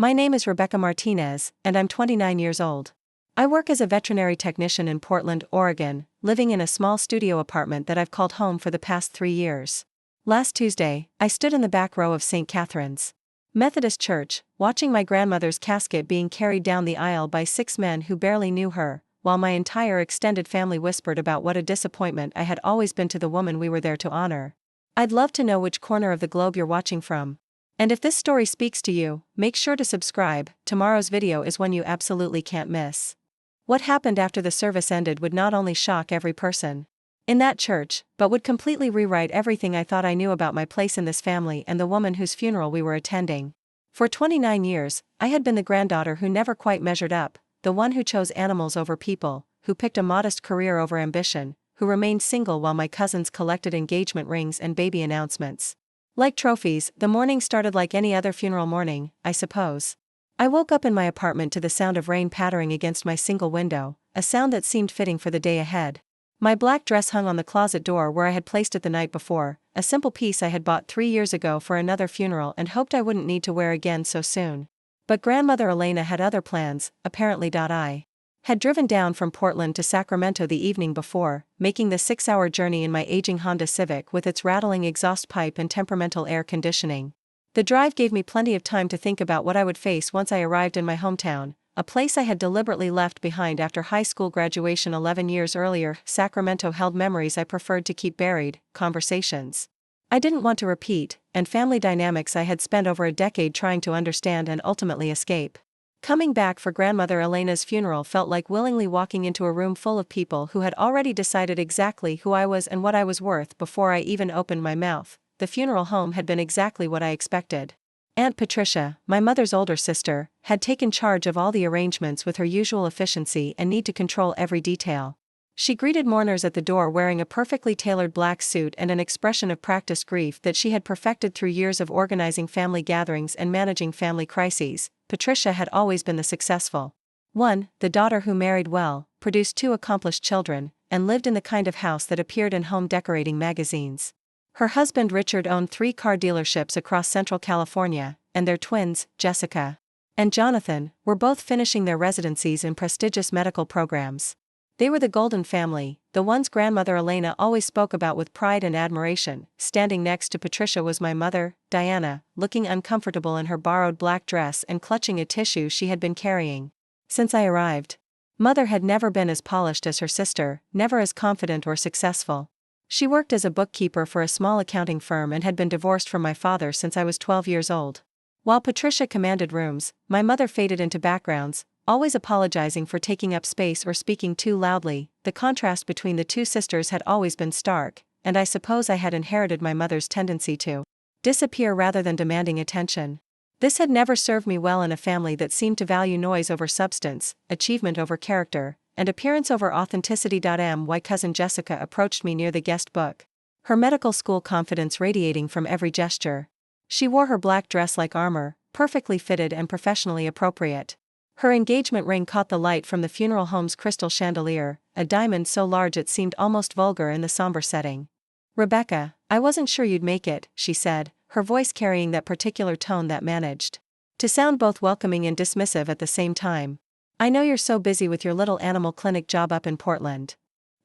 My name is Rebecca Martinez, and I'm 29 years old. I work as a veterinary technician in Portland, Oregon, living in a small studio apartment that I've called home for the past 3 years. Last Tuesday, I stood in the back row of St. Catherine's Methodist Church, watching my grandmother's casket being carried down the aisle by 6 men who barely knew her, while my entire extended family whispered about what a disappointment I had always been to the woman we were there to honor. I'd love to know which corner of the globe you're watching from. And if this story speaks to you, make sure to subscribe. Tomorrow's video is one you absolutely can't miss. What happened after the service ended would not only shock every person in that church, but would completely rewrite everything I thought I knew about my place in this family and the woman whose funeral we were attending. For 29 years, I had been the granddaughter who never quite measured up, the one who chose animals over people, who picked a modest career over ambition, who remained single while my cousins collected engagement rings and baby announcements. Like trophies, the morning started like any other funeral morning, I suppose. I woke up in my apartment to the sound of rain pattering against my single window, a sound that seemed fitting for the day ahead. My black dress hung on the closet door where I had placed it the night before, a simple piece I had bought 3 years ago for another funeral and hoped I wouldn't need to wear again so soon. But grandmother Elena had other plans, apparently. I had driven down from Portland to Sacramento the evening before, making the 6-hour journey in my aging Honda Civic with its rattling exhaust pipe and temperamental air conditioning. The drive gave me plenty of time to think about what I would face once I arrived in my hometown, a place I had deliberately left behind after high school graduation 11 years earlier. Sacramento held memories I preferred to keep buried, conversations I didn't want to repeat, and family dynamics I had spent over a decade trying to understand and ultimately escape. Coming back for grandmother Elena's funeral felt like willingly walking into a room full of people who had already decided exactly who I was and what I was worth before I even opened my mouth. The funeral home had been exactly what I expected. Aunt Patricia, my mother's older sister, had taken charge of all the arrangements with her usual efficiency and need to control every detail. She greeted mourners at the door wearing a perfectly tailored black suit and an expression of practiced grief that she had perfected through years of organizing family gatherings and managing family crises. Patricia had always been the successful one, the daughter who married well, produced 2 accomplished children, and lived in the kind of house that appeared in home decorating magazines. Her husband Richard owned 3 car dealerships across Central California, and their twins, Jessica and Jonathan, were both finishing their residencies in prestigious medical programs. They were the golden family, the ones grandmother Elena always spoke about with pride and admiration. Standing next to Patricia was my mother, Diana, looking uncomfortable in her borrowed black dress and clutching a tissue she had been carrying since I arrived. Mother had never been as polished as her sister, never as confident or successful. She worked as a bookkeeper for a small accounting firm and had been divorced from my father since I was 12 years old. While Patricia commanded rooms, my mother faded into backgrounds, always apologizing for taking up space or speaking too loudly. The contrast between the 2 sisters had always been stark, and I suppose I had inherited my mother's tendency to disappear rather than demanding attention. This had never served me well in a family that seemed to value noise over substance, achievement over character, and appearance over authenticity. My cousin Jessica approached me near the guest book, her medical school confidence radiating from every gesture. She wore her black dress like armor, perfectly fitted and professionally appropriate. Her engagement ring caught the light from the funeral home's crystal chandelier, a diamond so large it seemed almost vulgar in the somber setting. "Rebecca, I wasn't sure you'd make it," she said, her voice carrying that particular tone that managed to sound both welcoming and dismissive at the same time. "I know you're so busy with your little animal clinic job up in Portland."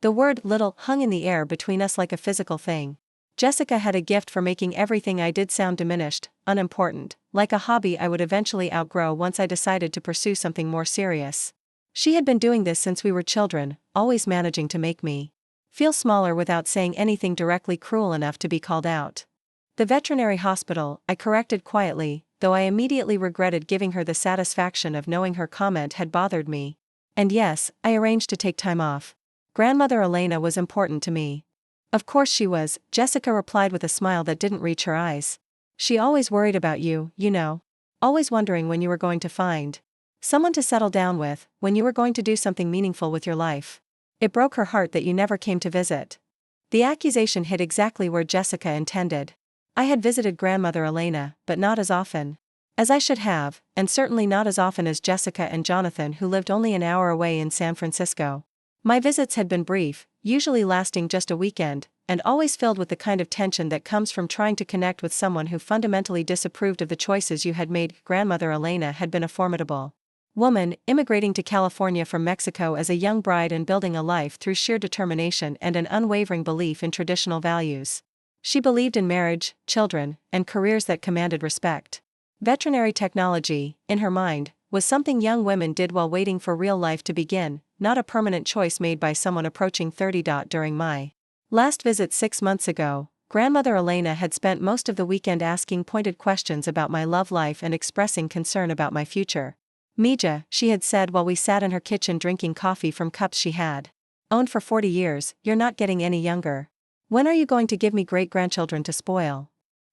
The word "little" hung in the air between us like a physical thing. Jessica had a gift for making everything I did sound diminished, unimportant, like a hobby I would eventually outgrow once I decided to pursue something more serious. She had been doing this since we were children, always managing to make me feel smaller without saying anything directly cruel enough to be called out. "The veterinary hospital," I corrected quietly, though I immediately regretted giving her the satisfaction of knowing her comment had bothered me. "And yes, I arranged to take time off. Grandmother Elena was important to me." "Of course she was," Jessica replied with a smile that didn't reach her eyes. "She always worried about you, you know. Always wondering when you were going to find someone to settle down with, when you were going to do something meaningful with your life. It broke her heart that you never came to visit." The accusation hit exactly where Jessica intended. I had visited grandmother Elena, but not as often as I should have, and certainly not as often as Jessica and Jonathan, who lived only an hour away in San Francisco. My visits had been brief, usually lasting just a weekend, and always filled with the kind of tension that comes from trying to connect with someone who fundamentally disapproved of the choices you had made. Grandmother Elena had been a formidable woman, immigrating to California from Mexico as a young bride and building a life through sheer determination and an unwavering belief in traditional values. She believed in marriage, children, and careers that commanded respect. Veterinary technology, in her mind, was something young women did while waiting for real life to begin, not a permanent choice made by someone approaching 30. During my last visit 6 months ago, Grandmother Elena had spent most of the weekend asking pointed questions about my love life and expressing concern about my future. Mija, she had said while we sat in her kitchen drinking coffee from cups she had owned for 40 years, you're not getting any younger. When are you going to give me great-grandchildren to spoil?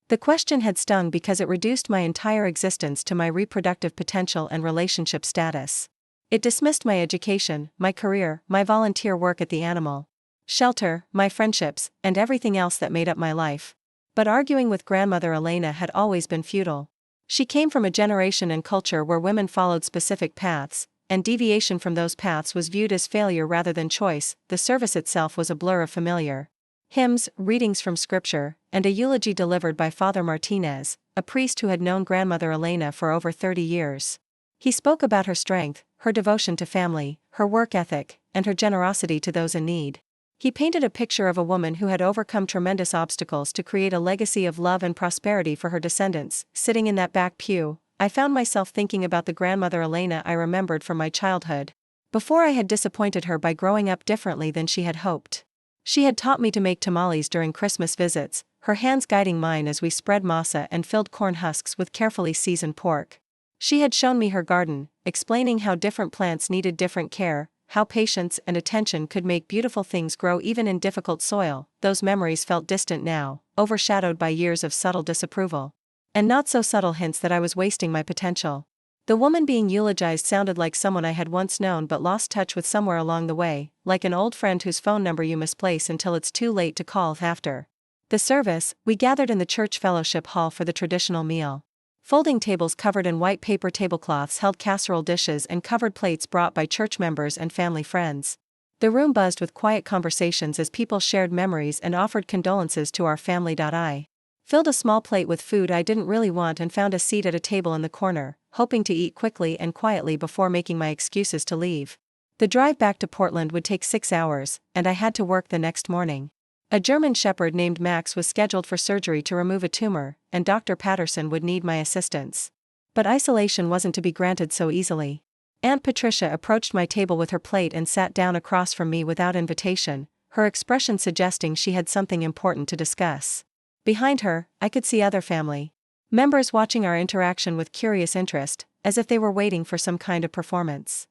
The question had stung because it reduced my entire existence to my reproductive potential and relationship status. It dismissed my education, my career, my volunteer work at the animal shelter, my friendships, and everything else that made up my life. But arguing with Grandmother Elena had always been futile. She came from a generation and culture where women followed specific paths, and deviation from those paths was viewed as failure rather than choice. The service itself was a blur of familiar hymns, readings from scripture, and a eulogy delivered by Father Martinez, a priest who had known Grandmother Elena for over 30 years. He spoke about her strength, her devotion to family, her work ethic, and her generosity to those in need. He painted a picture of a woman who had overcome tremendous obstacles to create a legacy of love and prosperity for her descendants. Sitting in that back pew, I found myself thinking about the Grandmother Elena I remembered from my childhood, before I had disappointed her by growing up differently than she had hoped. She had taught me to make tamales during Christmas visits, her hands guiding mine as we spread masa and filled corn husks with carefully seasoned pork. She had shown me her garden, explaining how different plants needed different care, how patience and attention could make beautiful things grow even in difficult soil. Those memories felt distant now, overshadowed by years of subtle disapproval. And not so subtle hints that I was wasting my potential. The woman being eulogized sounded like someone I had once known but lost touch with somewhere along the way, like an old friend whose phone number you misplace until it's too late to call after the service. We gathered in the church fellowship hall for the traditional meal. Folding tables covered in white paper tablecloths held casserole dishes and covered plates brought by church members and family friends. The room buzzed with quiet conversations as people shared memories and offered condolences to our family. I filled a small plate with food I didn't really want and found a seat at a table in the corner, hoping to eat quickly and quietly before making my excuses to leave. The drive back to Portland would take 6 hours, and I had to work the next morning. A German shepherd named Max was scheduled for surgery to remove a tumor, and Dr. Patterson would need my assistance. But isolation wasn't to be granted so easily. Aunt Patricia approached my table with her plate and sat down across from me without invitation, her expression suggesting she had something important to discuss. Behind her, I could see other family members watching our interaction with curious interest, as if they were waiting for some kind of performance.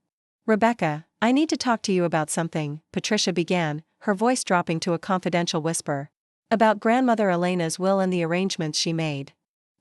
"Rebecca, I need to talk to you about something," Patricia began, her voice dropping to a confidential whisper. "About Grandmother Elena's will and the arrangements she made."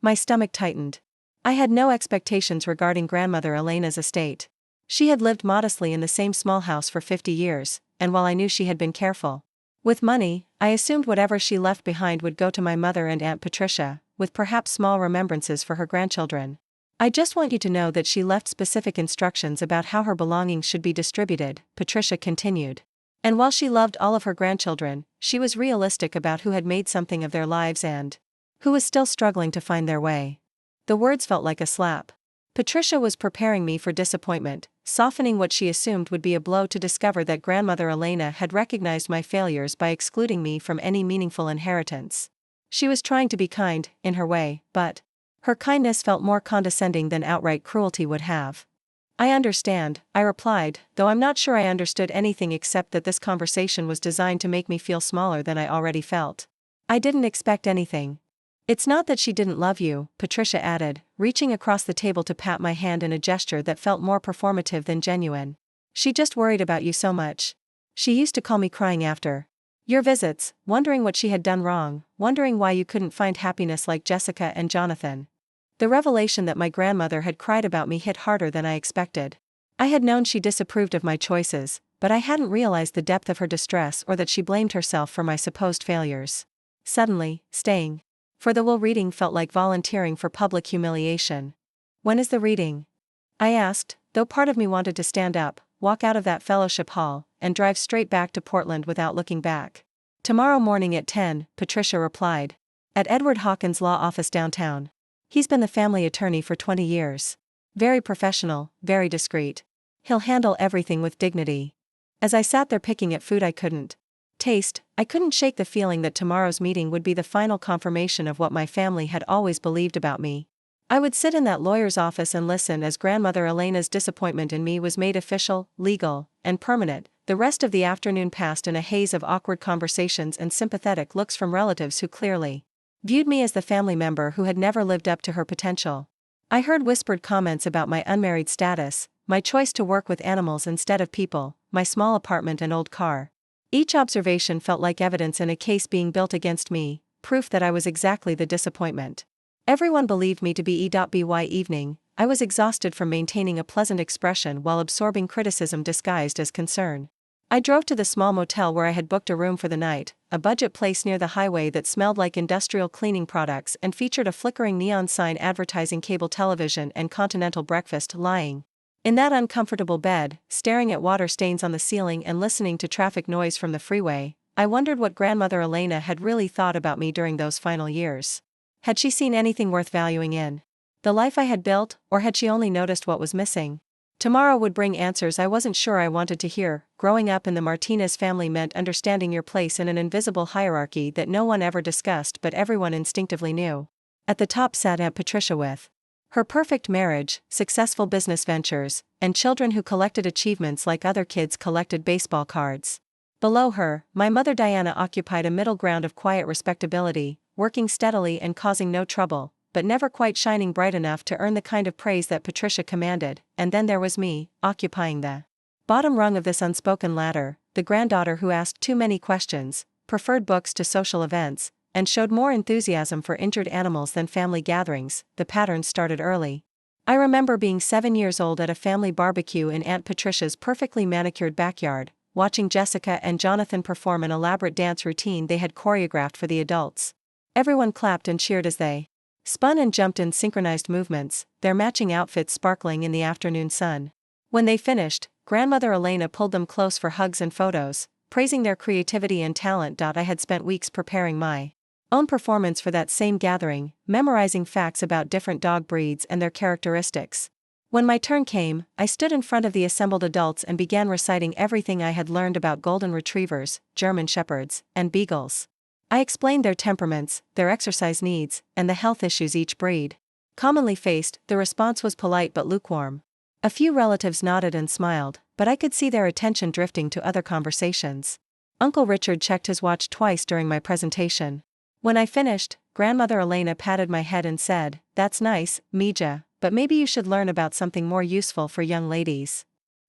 My stomach tightened. I had no expectations regarding Grandmother Elena's estate. She had lived modestly in the same small house for 50 years, and while I knew she had been careful with money, I assumed whatever she left behind would go to my mother and Aunt Patricia, with perhaps small remembrances for her grandchildren. "I just want you to know that she left specific instructions about how her belongings should be distributed," Patricia continued. "And while she loved all of her grandchildren, she was realistic about who had made something of their lives and who was still struggling to find their way." The words felt like a slap. Patricia was preparing me for disappointment, softening what she assumed would be a blow to discover that Grandmother Elena had recognized my failures by excluding me from any meaningful inheritance. She was trying to be kind, in her way, but her kindness felt more condescending than outright cruelty would have. "I understand," I replied, though I'm not sure I understood anything except that this conversation was designed to make me feel smaller than I already felt. "I didn't expect anything." "It's not that she didn't love you," Patricia added, reaching across the table to pat my hand in a gesture that felt more performative than genuine. "She just worried about you so much. She used to call me crying after your visits, wondering what she had done wrong, wondering why you couldn't find happiness like Jessica and Jonathan." The revelation that my grandmother had cried about me hit harder than I expected. I had known she disapproved of my choices, but I hadn't realized the depth of her distress or that she blamed herself for my supposed failures. Suddenly, staying for the will reading felt like volunteering for public humiliation. "When is the reading?" I asked, though part of me wanted to stand up, walk out of that fellowship hall, and drive straight back to Portland without looking back. Tomorrow morning at 10, Patricia replied. At Edward Hawkins' law office downtown. He's been the family attorney for 20 years. Very professional, very discreet. He'll handle everything with dignity. As I sat there picking at food I couldn't taste, I couldn't shake the feeling that tomorrow's meeting would be the final confirmation of what my family had always believed about me. I would sit in that lawyer's office and listen as grandmother Elena's disappointment in me was made official, legal, and permanent. The rest of the afternoon passed in a haze of awkward conversations and sympathetic looks from relatives who clearly viewed me as the family member who had never lived up to her potential. I heard whispered comments about my unmarried status, my choice to work with animals instead of people, my small apartment and old car. Each observation felt like evidence in a case being built against me, proof that I was exactly the disappointment. Everyone believed me to be E.by evening. I was exhausted from maintaining a pleasant expression while absorbing criticism disguised as concern. I drove to the small motel where I had booked a room for the night, a budget place near the highway that smelled like industrial cleaning products and featured a flickering neon sign advertising cable television and continental breakfast. Lying in that uncomfortable bed, staring at water stains on the ceiling and listening to traffic noise from the freeway, I wondered what grandmother Elena had really thought about me during those final years. Had she seen anything worth valuing in the life I had built, or had she only noticed what was missing? Tomorrow would bring answers I wasn't sure I wanted to hear. Growing up in the Martinez family meant understanding your place in an invisible hierarchy that no one ever discussed but everyone instinctively knew. At the top sat Aunt Patricia with her perfect marriage, successful business ventures, and children who collected achievements like other kids collected baseball cards. Below her, my mother Diana occupied a middle ground of quiet respectability, working steadily and causing no trouble, but never quite shining bright enough to earn the kind of praise that Patricia commanded. And then there was me, occupying the bottom rung of this unspoken ladder, the granddaughter who asked too many questions, preferred books to social events, and showed more enthusiasm for injured animals than family gatherings. The patterns started early. I remember being 7 years old at a family barbecue in Aunt Patricia's perfectly manicured backyard, watching Jessica and Jonathan perform an elaborate dance routine they had choreographed for the adults. Everyone clapped and cheered as they spun and jumped in synchronized movements, their matching outfits sparkling in the afternoon sun. When they finished, grandmother Elena pulled them close for hugs and photos, praising their creativity and talent. I had spent weeks preparing my own performance for that same gathering, memorizing facts about different dog breeds and their characteristics. When my turn came, I stood in front of the assembled adults and began reciting everything I had learned about golden retrievers, German shepherds, and beagles. I explained their temperaments, their exercise needs, and the health issues each breed commonly faced. The response was polite but lukewarm. A few relatives nodded and smiled, but I could see their attention drifting to other conversations. Uncle Richard checked his watch twice during my presentation. When I finished, grandmother Elena patted my head and said, "That's nice, Mija, but maybe you should learn about something more useful for young ladies."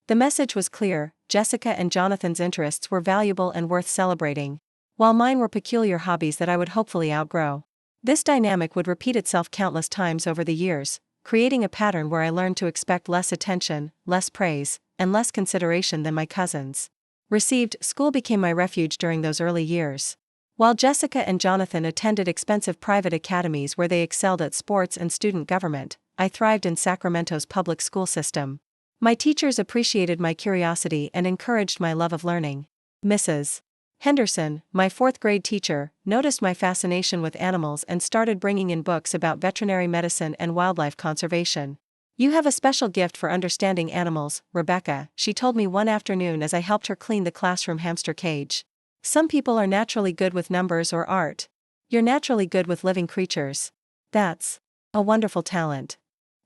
The message was clear: Jessica and Jonathan's interests were valuable and worth celebrating, while mine were peculiar hobbies that I would hopefully outgrow. This dynamic would repeat itself countless times over the years, creating a pattern where I learned to expect less attention, less praise, and less consideration than my cousins received. School became my refuge during those early years. While Jessica and Jonathan attended expensive private academies where they excelled at sports and student government, I thrived in Sacramento's public school system. My teachers appreciated my curiosity and encouraged my love of learning. Mrs. Henderson, my fourth-grade teacher, noticed my fascination with animals and started bringing in books about veterinary medicine and wildlife conservation. "You have a special gift for understanding animals, Rebecca," she told me one afternoon as I helped her clean the classroom hamster cage. "Some people are naturally good with numbers or art. You're naturally good with living creatures. That's a wonderful talent."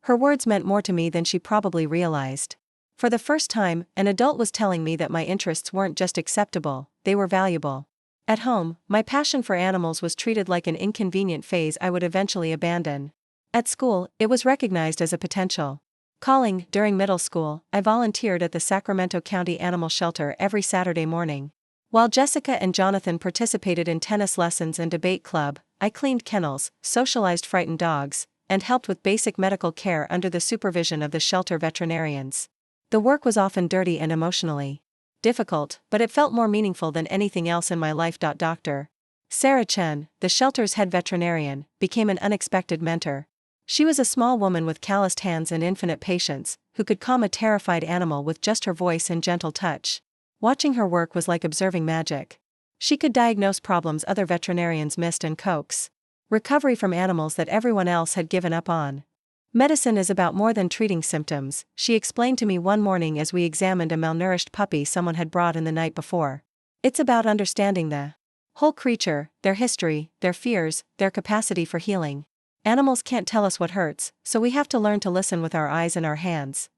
Her words meant more to me than she probably realized. For the first time, an adult was telling me that my interests weren't just acceptable, they were valuable. At home, my passion for animals was treated like an inconvenient phase I would eventually abandon. At school, it was recognized as a potential calling. During middle school, I volunteered at the Sacramento County Animal Shelter every Saturday morning. While Jessica and Jonathan participated in tennis lessons and debate club, I cleaned kennels, socialized frightened dogs, and helped with basic medical care under the supervision of the shelter veterinarians. The work was often dirty and emotionally difficult, but it felt more meaningful than anything else in my life. Dr. Sarah Chen, the shelter's head veterinarian, became an unexpected mentor. She was a small woman with calloused hands and infinite patience, who could calm a terrified animal with just her voice and gentle touch. Watching her work was like observing magic. She could diagnose problems other veterinarians missed and coax recovery from animals that everyone else had given up on. Medicine is about more than treating symptoms, she explained to me one morning as we examined a malnourished puppy someone had brought in the night before. It's about understanding the whole creature, their history, their fears, their capacity for healing. Animals can't tell us what hurts, so we have to learn to listen with our eyes and our hands.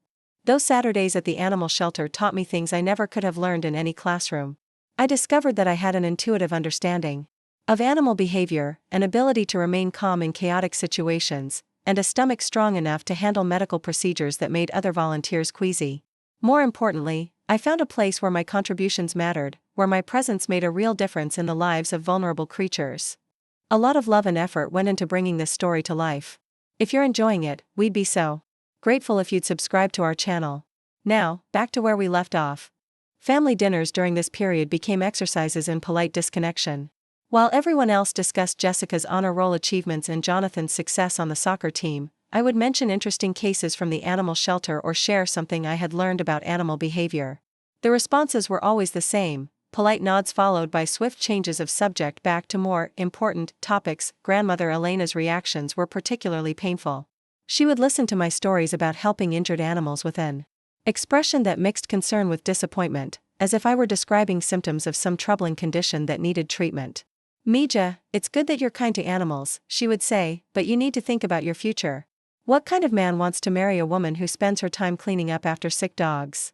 Those Saturdays at the animal shelter taught me things I never could have learned in any classroom. I discovered that I had an intuitive understanding of animal behavior, an ability to remain calm in chaotic situations, and a stomach strong enough to handle medical procedures that made other volunteers queasy. More importantly, I found a place where my contributions mattered, where my presence made a real difference in the lives of vulnerable creatures. A lot of love and effort went into bringing this story to life. If you're enjoying it, we'd be so grateful if you'd subscribe to our channel. Now, back to where we left off. Family dinners during this period became exercises in polite disconnection. While everyone else discussed Jessica's honor roll achievements and Jonathan's success on the soccer team, I would mention interesting cases from the animal shelter or share something I had learned about animal behavior. The responses were always the same, polite nods followed by swift changes of subject back to more important topics. Grandmother Elena's reactions were particularly painful. She would listen to my stories about helping injured animals with an expression that mixed concern with disappointment, as if I were describing symptoms of some troubling condition that needed treatment. Mija, it's good that you're kind to animals, she would say, but you need to think about your future. What kind of man wants to marry a woman who spends her time cleaning up after sick dogs?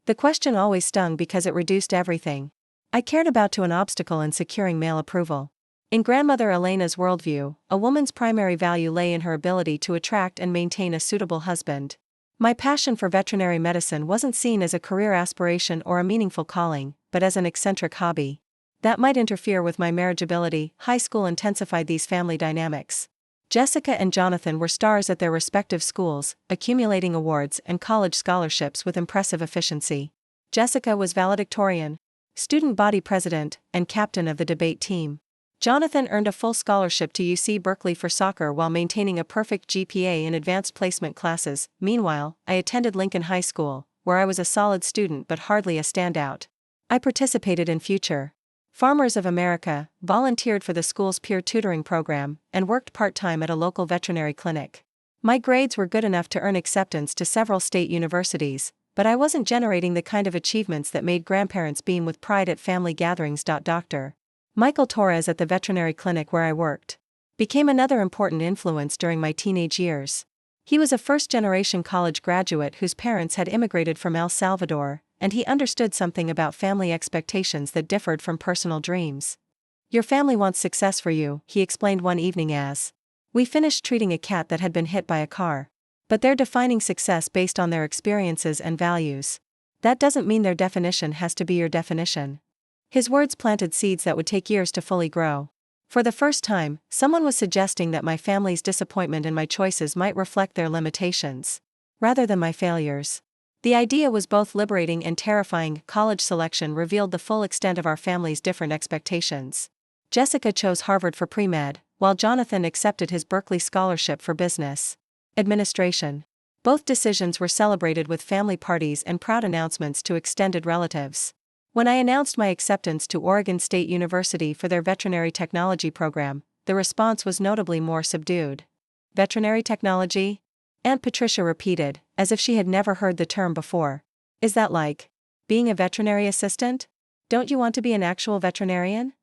The question always stung because it reduced everything I cared about to an obstacle in securing male approval. In Grandmother Elena's worldview, a woman's primary value lay in her ability to attract and maintain a suitable husband. My passion for veterinary medicine wasn't seen as a career aspiration or a meaningful calling, but as an eccentric hobby that might interfere with my marriageability. High school intensified these family dynamics. Jessica and Jonathan were stars at their respective schools, accumulating awards and college scholarships with impressive efficiency. Jessica was valedictorian, student body president, and captain of the debate team. Jonathan earned a full scholarship to UC Berkeley for soccer while maintaining a perfect GPA in advanced placement classes. Meanwhile, I attended Lincoln High School, where I was a solid student but hardly a standout. I participated in Future Farmers of America, volunteered for the school's peer tutoring program, and worked part-time at a local veterinary clinic. My grades were good enough to earn acceptance to several state universities, but I wasn't generating the kind of achievements that made grandparents beam with pride at family gatherings. Dr. Michael Torres at the veterinary clinic where I worked became another important influence during my teenage years. He was a first-generation college graduate whose parents had immigrated from El Salvador, and he understood something about family expectations that differed from personal dreams. Your family wants success for you, he explained one evening as we finished treating a cat that had been hit by a car. But they're defining success based on their experiences and values. That doesn't mean their definition has to be your definition. His words planted seeds that would take years to fully grow. For the first time, someone was suggesting that my family's disappointment in my choices might reflect their limitations rather than my failures. The idea was both liberating and terrifying. College selection revealed the full extent of our family's different expectations. Jessica chose Harvard for pre-med, while Jonathan accepted his Berkeley scholarship for business administration. Both decisions were celebrated with family parties and proud announcements to extended relatives. When I announced my acceptance to Oregon State University for their veterinary technology program, the response was notably more subdued. Veterinary technology? Aunt Patricia repeated, as if she had never heard the term before. Is that like being a veterinary assistant? Don't you want to be an actual veterinarian?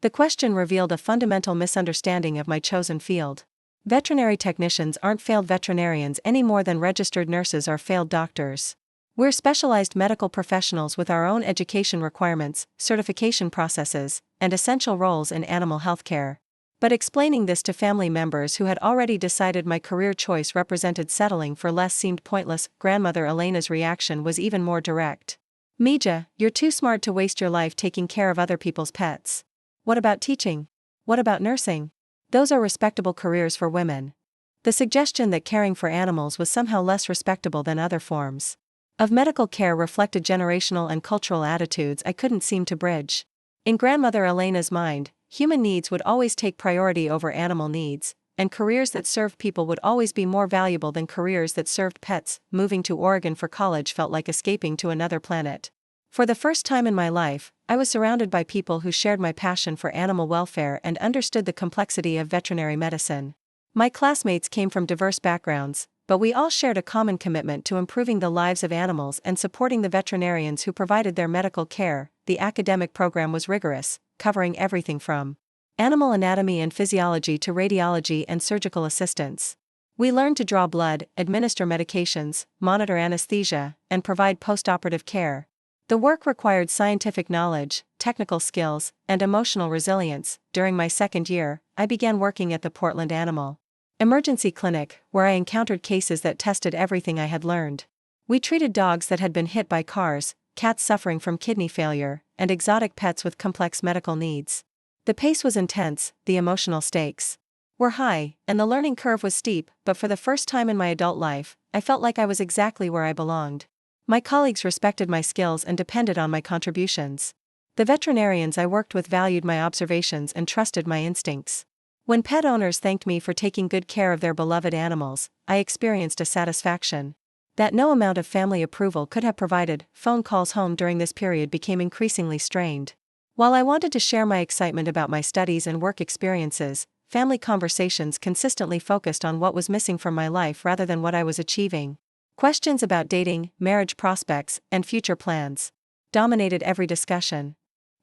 The question revealed a fundamental misunderstanding of my chosen field. Veterinary technicians aren't failed veterinarians any more than registered nurses are failed doctors. We're specialized medical professionals with our own education requirements, certification processes, and essential roles in animal healthcare. But explaining this to family members who had already decided my career choice represented settling for less seemed pointless. Grandmother Elena's reaction was even more direct. Mija, you're too smart to waste your life taking care of other people's pets. What about teaching? What about nursing? Those are respectable careers for women. The suggestion that caring for animals was somehow less respectable than other forms of medical care reflected generational and cultural attitudes I couldn't seem to bridge. In Grandmother Elena's mind, human needs would always take priority over animal needs, and careers that served people would always be more valuable than careers that served pets. Moving to Oregon for college felt like escaping to another planet. For the first time in my life, I was surrounded by people who shared my passion for animal welfare and understood the complexity of veterinary medicine. My classmates came from diverse backgrounds, but we all shared a common commitment to improving the lives of animals and supporting the veterinarians who provided their medical care. The academic program was rigorous, covering everything from animal anatomy and physiology to radiology and surgical assistance. We learned to draw blood, administer medications, monitor anesthesia, and provide post-operative care. The work required scientific knowledge, technical skills, and emotional resilience. During my second year, I began working at the Portland Animal Emergency Clinic, where I encountered cases that tested everything I had learned. We treated dogs that had been hit by cars, cats suffering from kidney failure, and exotic pets with complex medical needs. The pace was intense, the emotional stakes were high, and the learning curve was steep, but for the first time in my adult life, I felt like I was exactly where I belonged. My colleagues respected my skills and depended on my contributions. The veterinarians I worked with valued my observations and trusted my instincts. When pet owners thanked me for taking good care of their beloved animals, I experienced a satisfaction that no amount of family approval could have provided. Phone calls home during this period became increasingly strained. While I wanted to share my excitement about my studies and work experiences, family conversations consistently focused on what was missing from my life rather than what I was achieving. Questions about dating, marriage prospects, and future plans dominated every discussion.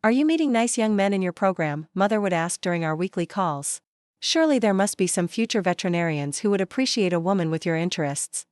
"Are you meeting nice young men in your program?" Mother would ask during our weekly calls. "Surely there must be some future veterinarians who would appreciate a woman with your interests."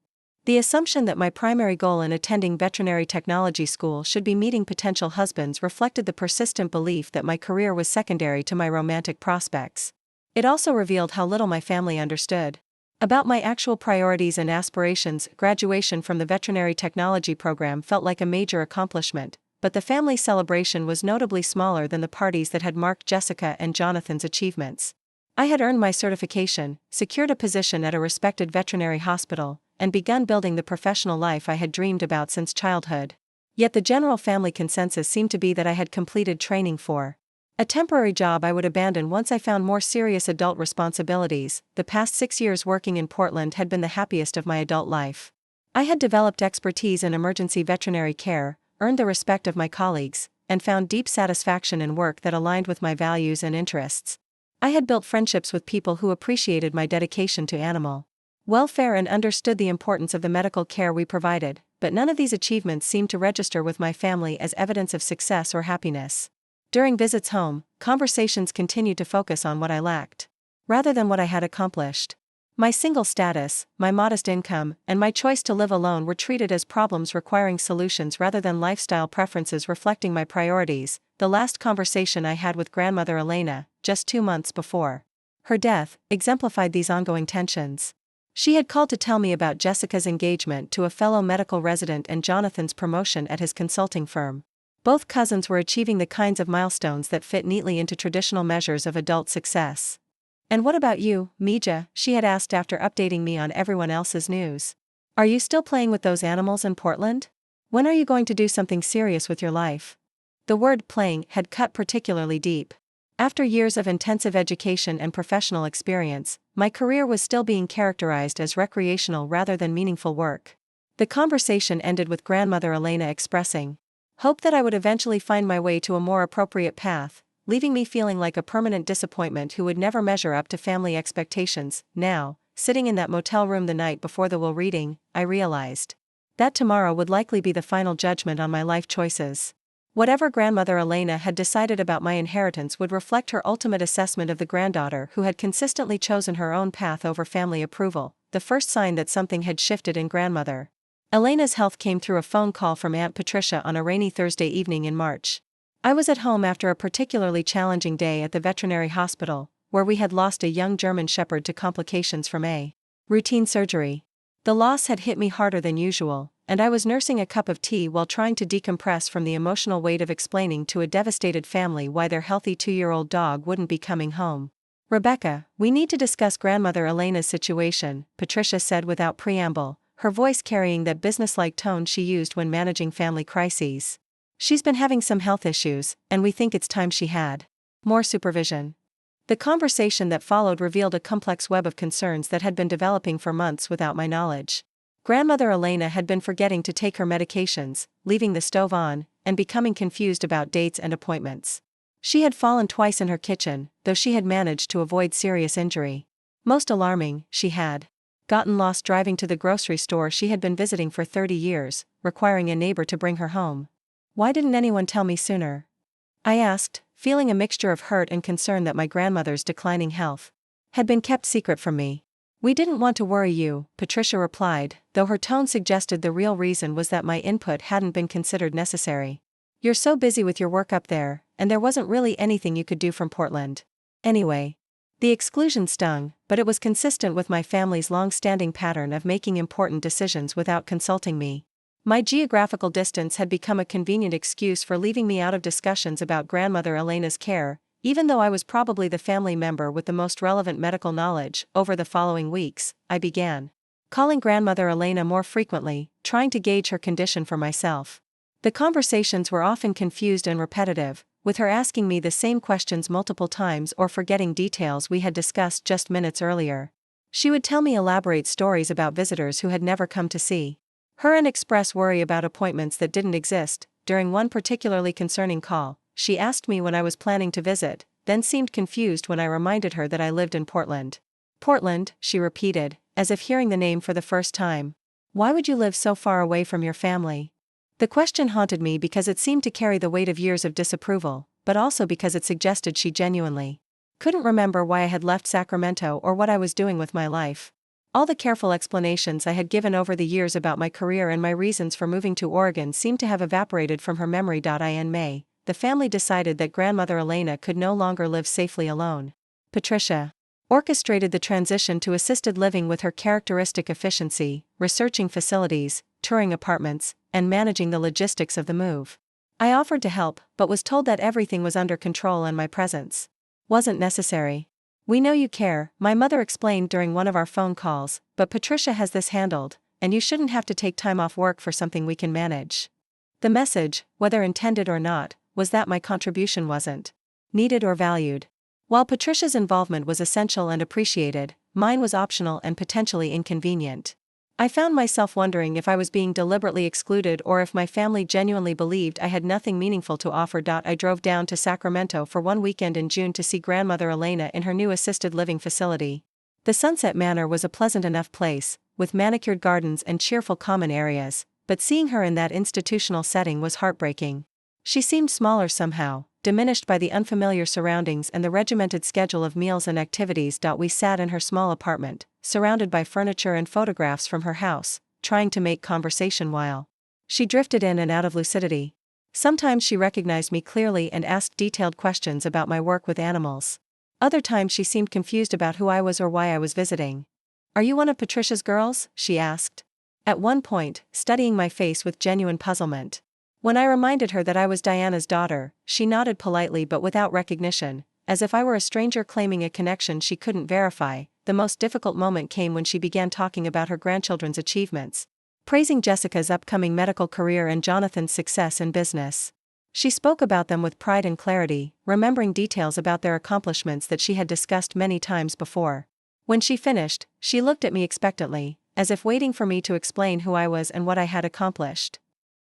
The assumption that my primary goal in attending veterinary technology school should be meeting potential husbands reflected the persistent belief that my career was secondary to my romantic prospects. It also revealed how little my family understood about my actual priorities and aspirations. Graduation from the veterinary technology program felt like a major accomplishment, but the family celebration was notably smaller than the parties that had marked Jessica and Jonathan's achievements. I had earned my certification, secured a position at a respected veterinary hospital, and begun building the professional life I had dreamed about since childhood. Yet the general family consensus seemed to be that I had completed training for a temporary job I would abandon once I found more serious adult responsibilities. The past 6 years working in Portland had been the happiest of my adult life. I had developed expertise in emergency veterinary care, earned the respect of my colleagues, and found deep satisfaction in work that aligned with my values and interests. I had built friendships with people who appreciated my dedication to animal welfare and understood the importance of the medical care we provided, but none of these achievements seemed to register with my family as evidence of success or happiness. During visits home, conversations continued to focus on what I lacked, rather than what I had accomplished. My single status, my modest income, and my choice to live alone were treated as problems requiring solutions rather than lifestyle preferences reflecting my priorities. The last conversation I had with grandmother Elena, just 2 months before her death, exemplified these ongoing tensions. She had called to tell me about Jessica's engagement to a fellow medical resident and Jonathan's promotion at his consulting firm. Both cousins were achieving the kinds of milestones that fit neatly into traditional measures of adult success. "And what about you, Mija?" she had asked after updating me on everyone else's news. "Are you still playing with those animals in Portland? When are you going to do something serious with your life?" The word "playing" had cut particularly deep. After years of intensive education and professional experience, my career was still being characterized as recreational rather than meaningful work. The conversation ended with grandmother Elena expressing hope that I would eventually find my way to a more appropriate path, leaving me feeling like a permanent disappointment who would never measure up to family expectations. Now, sitting in that motel room the night before the will reading, I realized that tomorrow would likely be the final judgment on my life choices. Whatever grandmother Elena had decided about my inheritance would reflect her ultimate assessment of the granddaughter who had consistently chosen her own path over family approval. The first sign that something had shifted in grandmother Elena's health came through a phone call from Aunt Patricia on a rainy Thursday evening in March. I was at home after a particularly challenging day at the veterinary hospital, where we had lost a young German shepherd to complications from a routine surgery. The loss had hit me harder than usual, and I was nursing a cup of tea while trying to decompress from the emotional weight of explaining to a devastated family why their healthy 2-year-old dog wouldn't be coming home. "Rebecca, we need to discuss grandmother Elena's situation," Patricia said without preamble, her voice carrying that businesslike tone she used when managing family crises. "She's been having some health issues, and we think it's time she had more supervision." The conversation that followed revealed a complex web of concerns that had been developing for months without my knowledge. Grandmother Elena had been forgetting to take her medications, leaving the stove on, and becoming confused about dates and appointments. She had fallen twice in her kitchen, though she had managed to avoid serious injury. Most alarming, she had gotten lost driving to the grocery store she had been visiting for 30 years, requiring a neighbor to bring her home. Why didn't anyone tell me sooner? I asked, feeling a mixture of hurt and concern that my grandmother's declining health had been kept secret from me. We didn't want to worry you, Patricia replied, though her tone suggested the real reason was that my input hadn't been considered necessary. You're so busy with your work up there, and there wasn't really anything you could do from Portland. Anyway. The exclusion stung, but it was consistent with my family's long-standing pattern of making important decisions without consulting me. My geographical distance had become a convenient excuse for leaving me out of discussions about grandmother Elena's care, even though I was probably the family member with the most relevant medical knowledge. Over the following weeks, I began calling grandmother Elena more frequently, trying to gauge her condition for myself. The conversations were often confused and repetitive, with her asking me the same questions multiple times or forgetting details we had discussed just minutes earlier. She would tell me elaborate stories about visitors who had never come to see her and express worry about appointments that didn't exist. During one particularly concerning call, she asked me when I was planning to visit, then seemed confused when I reminded her that I lived in Portland. Portland, she repeated, as if hearing the name for the first time. Why would you live so far away from your family? The question haunted me because it seemed to carry the weight of years of disapproval, but also because it suggested she genuinely couldn't remember why I had left Sacramento or what I was doing with my life. All the careful explanations I had given over the years about my career and my reasons for moving to Oregon seemed to have evaporated from her memory. In May, the family decided that grandmother Elena could no longer live safely alone. Patricia orchestrated the transition to assisted living with her characteristic efficiency, researching facilities, touring apartments, and managing the logistics of the move. I offered to help, but was told that everything was under control and my presence wasn't necessary. We know you care, my mother explained during one of our phone calls, but Patricia has this handled, and you shouldn't have to take time off work for something we can manage. The message, whether intended or not, was that my contribution wasn't needed or valued. While Patricia's involvement was essential and appreciated, mine was optional and potentially inconvenient. I found myself wondering if I was being deliberately excluded or if my family genuinely believed I had nothing meaningful to offer. I drove down to Sacramento for one weekend in June to see grandmother Elena in her new assisted living facility. The Sunset Manor was a pleasant enough place, with manicured gardens and cheerful common areas, but seeing her in that institutional setting was heartbreaking. She seemed smaller somehow, diminished by the unfamiliar surroundings and the regimented schedule of meals and activities. We sat in her small apartment, surrounded by furniture and photographs from her house, trying to make conversation while she drifted in and out of lucidity. Sometimes she recognized me clearly and asked detailed questions about my work with animals. Other times she seemed confused about who I was or why I was visiting. Are you one of Patricia's girls? She asked. At one point, studying my face with genuine puzzlement. When I reminded her that I was Diana's daughter, she nodded politely but without recognition, as if I were a stranger claiming a connection she couldn't verify. The most difficult moment came when she began talking about her grandchildren's achievements, praising Jessica's upcoming medical career and Jonathan's success in business. She spoke about them with pride and clarity, remembering details about their accomplishments that she had discussed many times before. When she finished, she looked at me expectantly, as if waiting for me to explain who I was and what I had accomplished.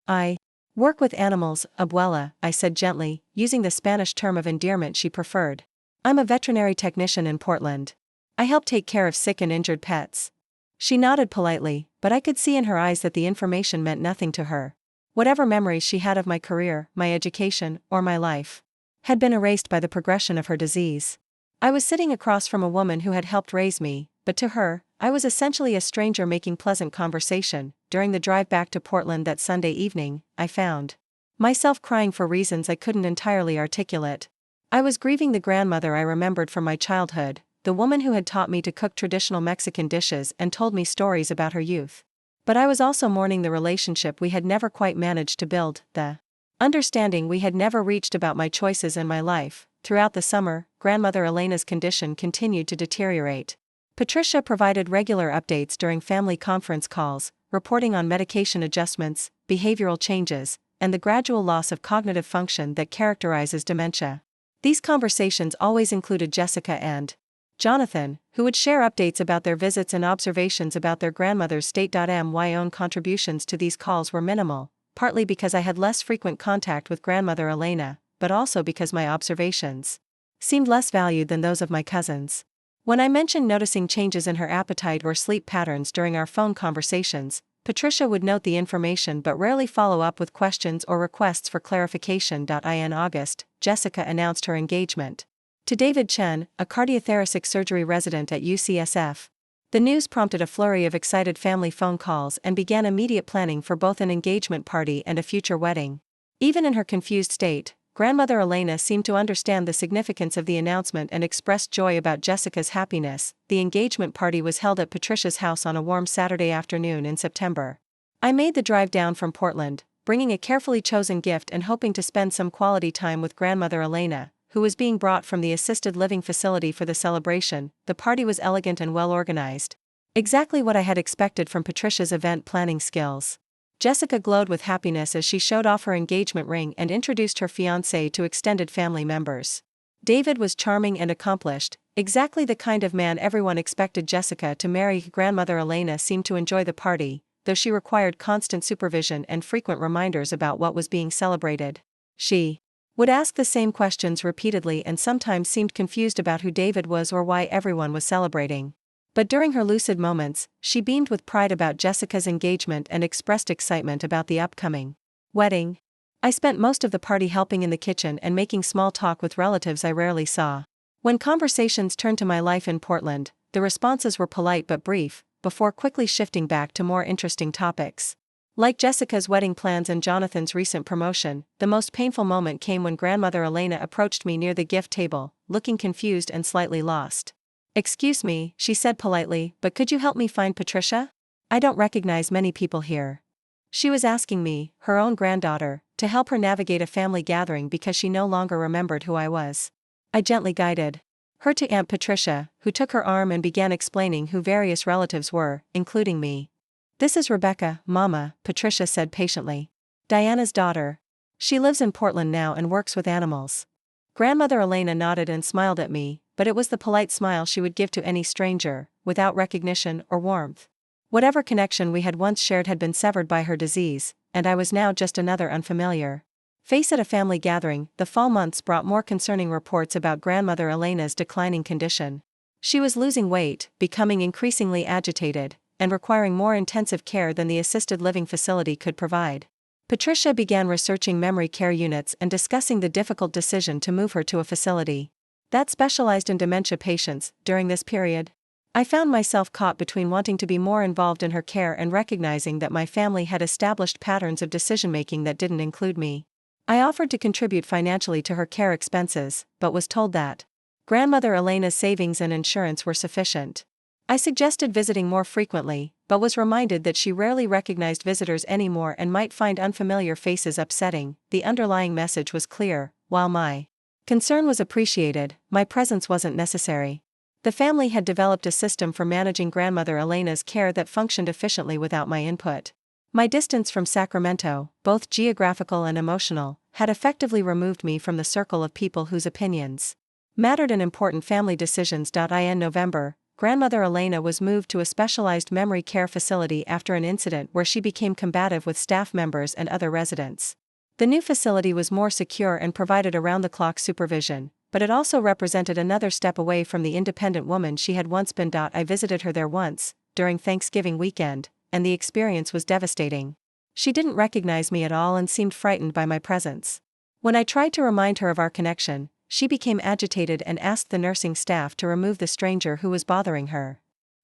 I work with animals, abuela, I said gently, using the Spanish term of endearment she preferred. I'm a veterinary technician in Portland. I help take care of sick and injured pets. She nodded politely, but I could see in her eyes that the information meant nothing to her. Whatever memories she had of my career, my education, or my life had been erased by the progression of her disease. I was sitting across from a woman who had helped raise me, but to her, I was essentially a stranger making pleasant conversation. During the drive back to Portland that Sunday evening, I found myself crying for reasons I couldn't entirely articulate. I was grieving the grandmother I remembered from my childhood, the woman who had taught me to cook traditional Mexican dishes and told me stories about her youth. But I was also mourning the relationship we had never quite managed to build, the understanding we had never reached about my choices and my life. Throughout the summer, grandmother Elena's condition continued to deteriorate. Patricia provided regular updates during family conference calls, reporting on medication adjustments, behavioral changes, and the gradual loss of cognitive function that characterizes dementia. These conversations always included Jessica and Jonathan, who would share updates about their visits and observations about their grandmother's state. My own contributions to these calls were minimal, partly because I had less frequent contact with grandmother Elena, but also because my observations seemed less valued than those of my cousins. When I mentioned noticing changes in her appetite or sleep patterns during our phone conversations, Patricia would note the information but rarely follow up with questions or requests for clarification. In August, Jessica announced her engagement to David Chen, a cardiothoracic surgery resident at UCSF. The news prompted a flurry of excited family phone calls and began immediate planning for both an engagement party and a future wedding. Even in her confused state, grandmother Elena seemed to understand the significance of the announcement and expressed joy about Jessica's happiness. The engagement party was held at Patricia's house on a warm Saturday afternoon in September. I made the drive down from Portland, bringing a carefully chosen gift and hoping to spend some quality time with grandmother Elena, who was being brought from the assisted living facility for the celebration. The party was elegant and well organized. Exactly what I had expected from Patricia's event planning skills. Jessica glowed with happiness as she showed off her engagement ring and introduced her fiancé to extended family members. David was charming and accomplished, exactly the kind of man everyone expected Jessica to marry. Grandmother Elena seemed to enjoy the party, though she required constant supervision and frequent reminders about what was being celebrated. She would ask the same questions repeatedly and sometimes seemed confused about who David was or why everyone was celebrating. But during her lucid moments, she beamed with pride about Jessica's engagement and expressed excitement about the upcoming wedding. I spent most of the party helping in the kitchen and making small talk with relatives I rarely saw. When conversations turned to my life in Portland, the responses were polite but brief, before quickly shifting back to more interesting topics. Like Jessica's wedding plans and Jonathan's recent promotion, the most painful moment came when grandmother Elena approached me near the gift table, looking confused and slightly lost. "Excuse me," she said politely, "but could you help me find Patricia? I don't recognize many people here." She was asking me, her own granddaughter, to help her navigate a family gathering because she no longer remembered who I was. I gently guided her to Aunt Patricia, who took her arm and began explaining who various relatives were, including me. "This is Rebecca, Mama," Patricia said patiently. "Diana's daughter. She lives in Portland now and works with animals." Grandmother Elena nodded and smiled at me, but it was the polite smile she would give to any stranger, without recognition or warmth. Whatever connection we had once shared had been severed by her disease, and I was now just another unfamiliar face at a family gathering. The fall months brought more concerning reports about grandmother Elena's declining condition. She was losing weight, becoming increasingly agitated, and requiring more intensive care than the assisted living facility could provide. Patricia began researching memory care units and discussing the difficult decision to move her to a facility that specialized in dementia patients. During this period, I found myself caught between wanting to be more involved in her care and recognizing that my family had established patterns of decision-making that didn't include me. I offered to contribute financially to her care expenses, but was told that grandmother Elena's savings and insurance were sufficient. I suggested visiting more frequently, but was reminded that she rarely recognized visitors anymore and might find unfamiliar faces upsetting. The underlying message was clear: while my concern was appreciated, my presence wasn't necessary. The family had developed a system for managing grandmother Elena's care that functioned efficiently without my input. My distance from Sacramento, both geographical and emotional, had effectively removed me from the circle of people whose opinions mattered in important family decisions. In November, grandmother Elena was moved to a specialized memory care facility after an incident where she became combative with staff members and other residents. The new facility was more secure and provided around-the-clock supervision, but it also represented another step away from the independent woman she had once been. I visited her there once, during Thanksgiving weekend, and the experience was devastating. She didn't recognize me at all and seemed frightened by my presence. When I tried to remind her of our connection, she became agitated and asked the nursing staff to remove the stranger who was bothering her.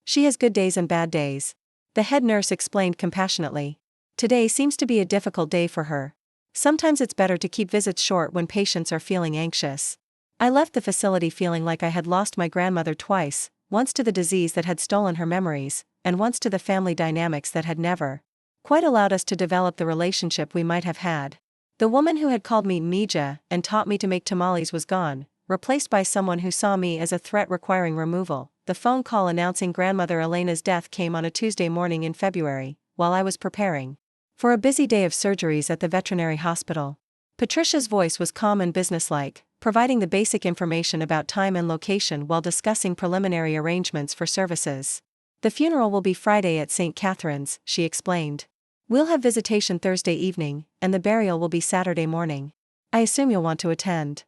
"She has good days and bad days," the head nurse explained compassionately. "Today seems to be a difficult day for her. Sometimes it's better to keep visits short when patients are feeling anxious." I left the facility feeling like I had lost my grandmother twice, once to the disease that had stolen her memories, and once to the family dynamics that had never quite allowed us to develop the relationship we might have had. The woman who had called me Mija and taught me to make tamales was gone, replaced by someone who saw me as a threat requiring removal. The phone call announcing grandmother Elena's death came on a Tuesday morning in February, while I was preparing for a busy day of surgeries at the veterinary hospital. Patricia's voice was calm and businesslike, providing the basic information about time and location while discussing preliminary arrangements for services. "The funeral will be Friday at St. Catherine's," she explained. We'll have visitation Thursday evening, and the burial will be Saturday morning. I assume you'll want to attend.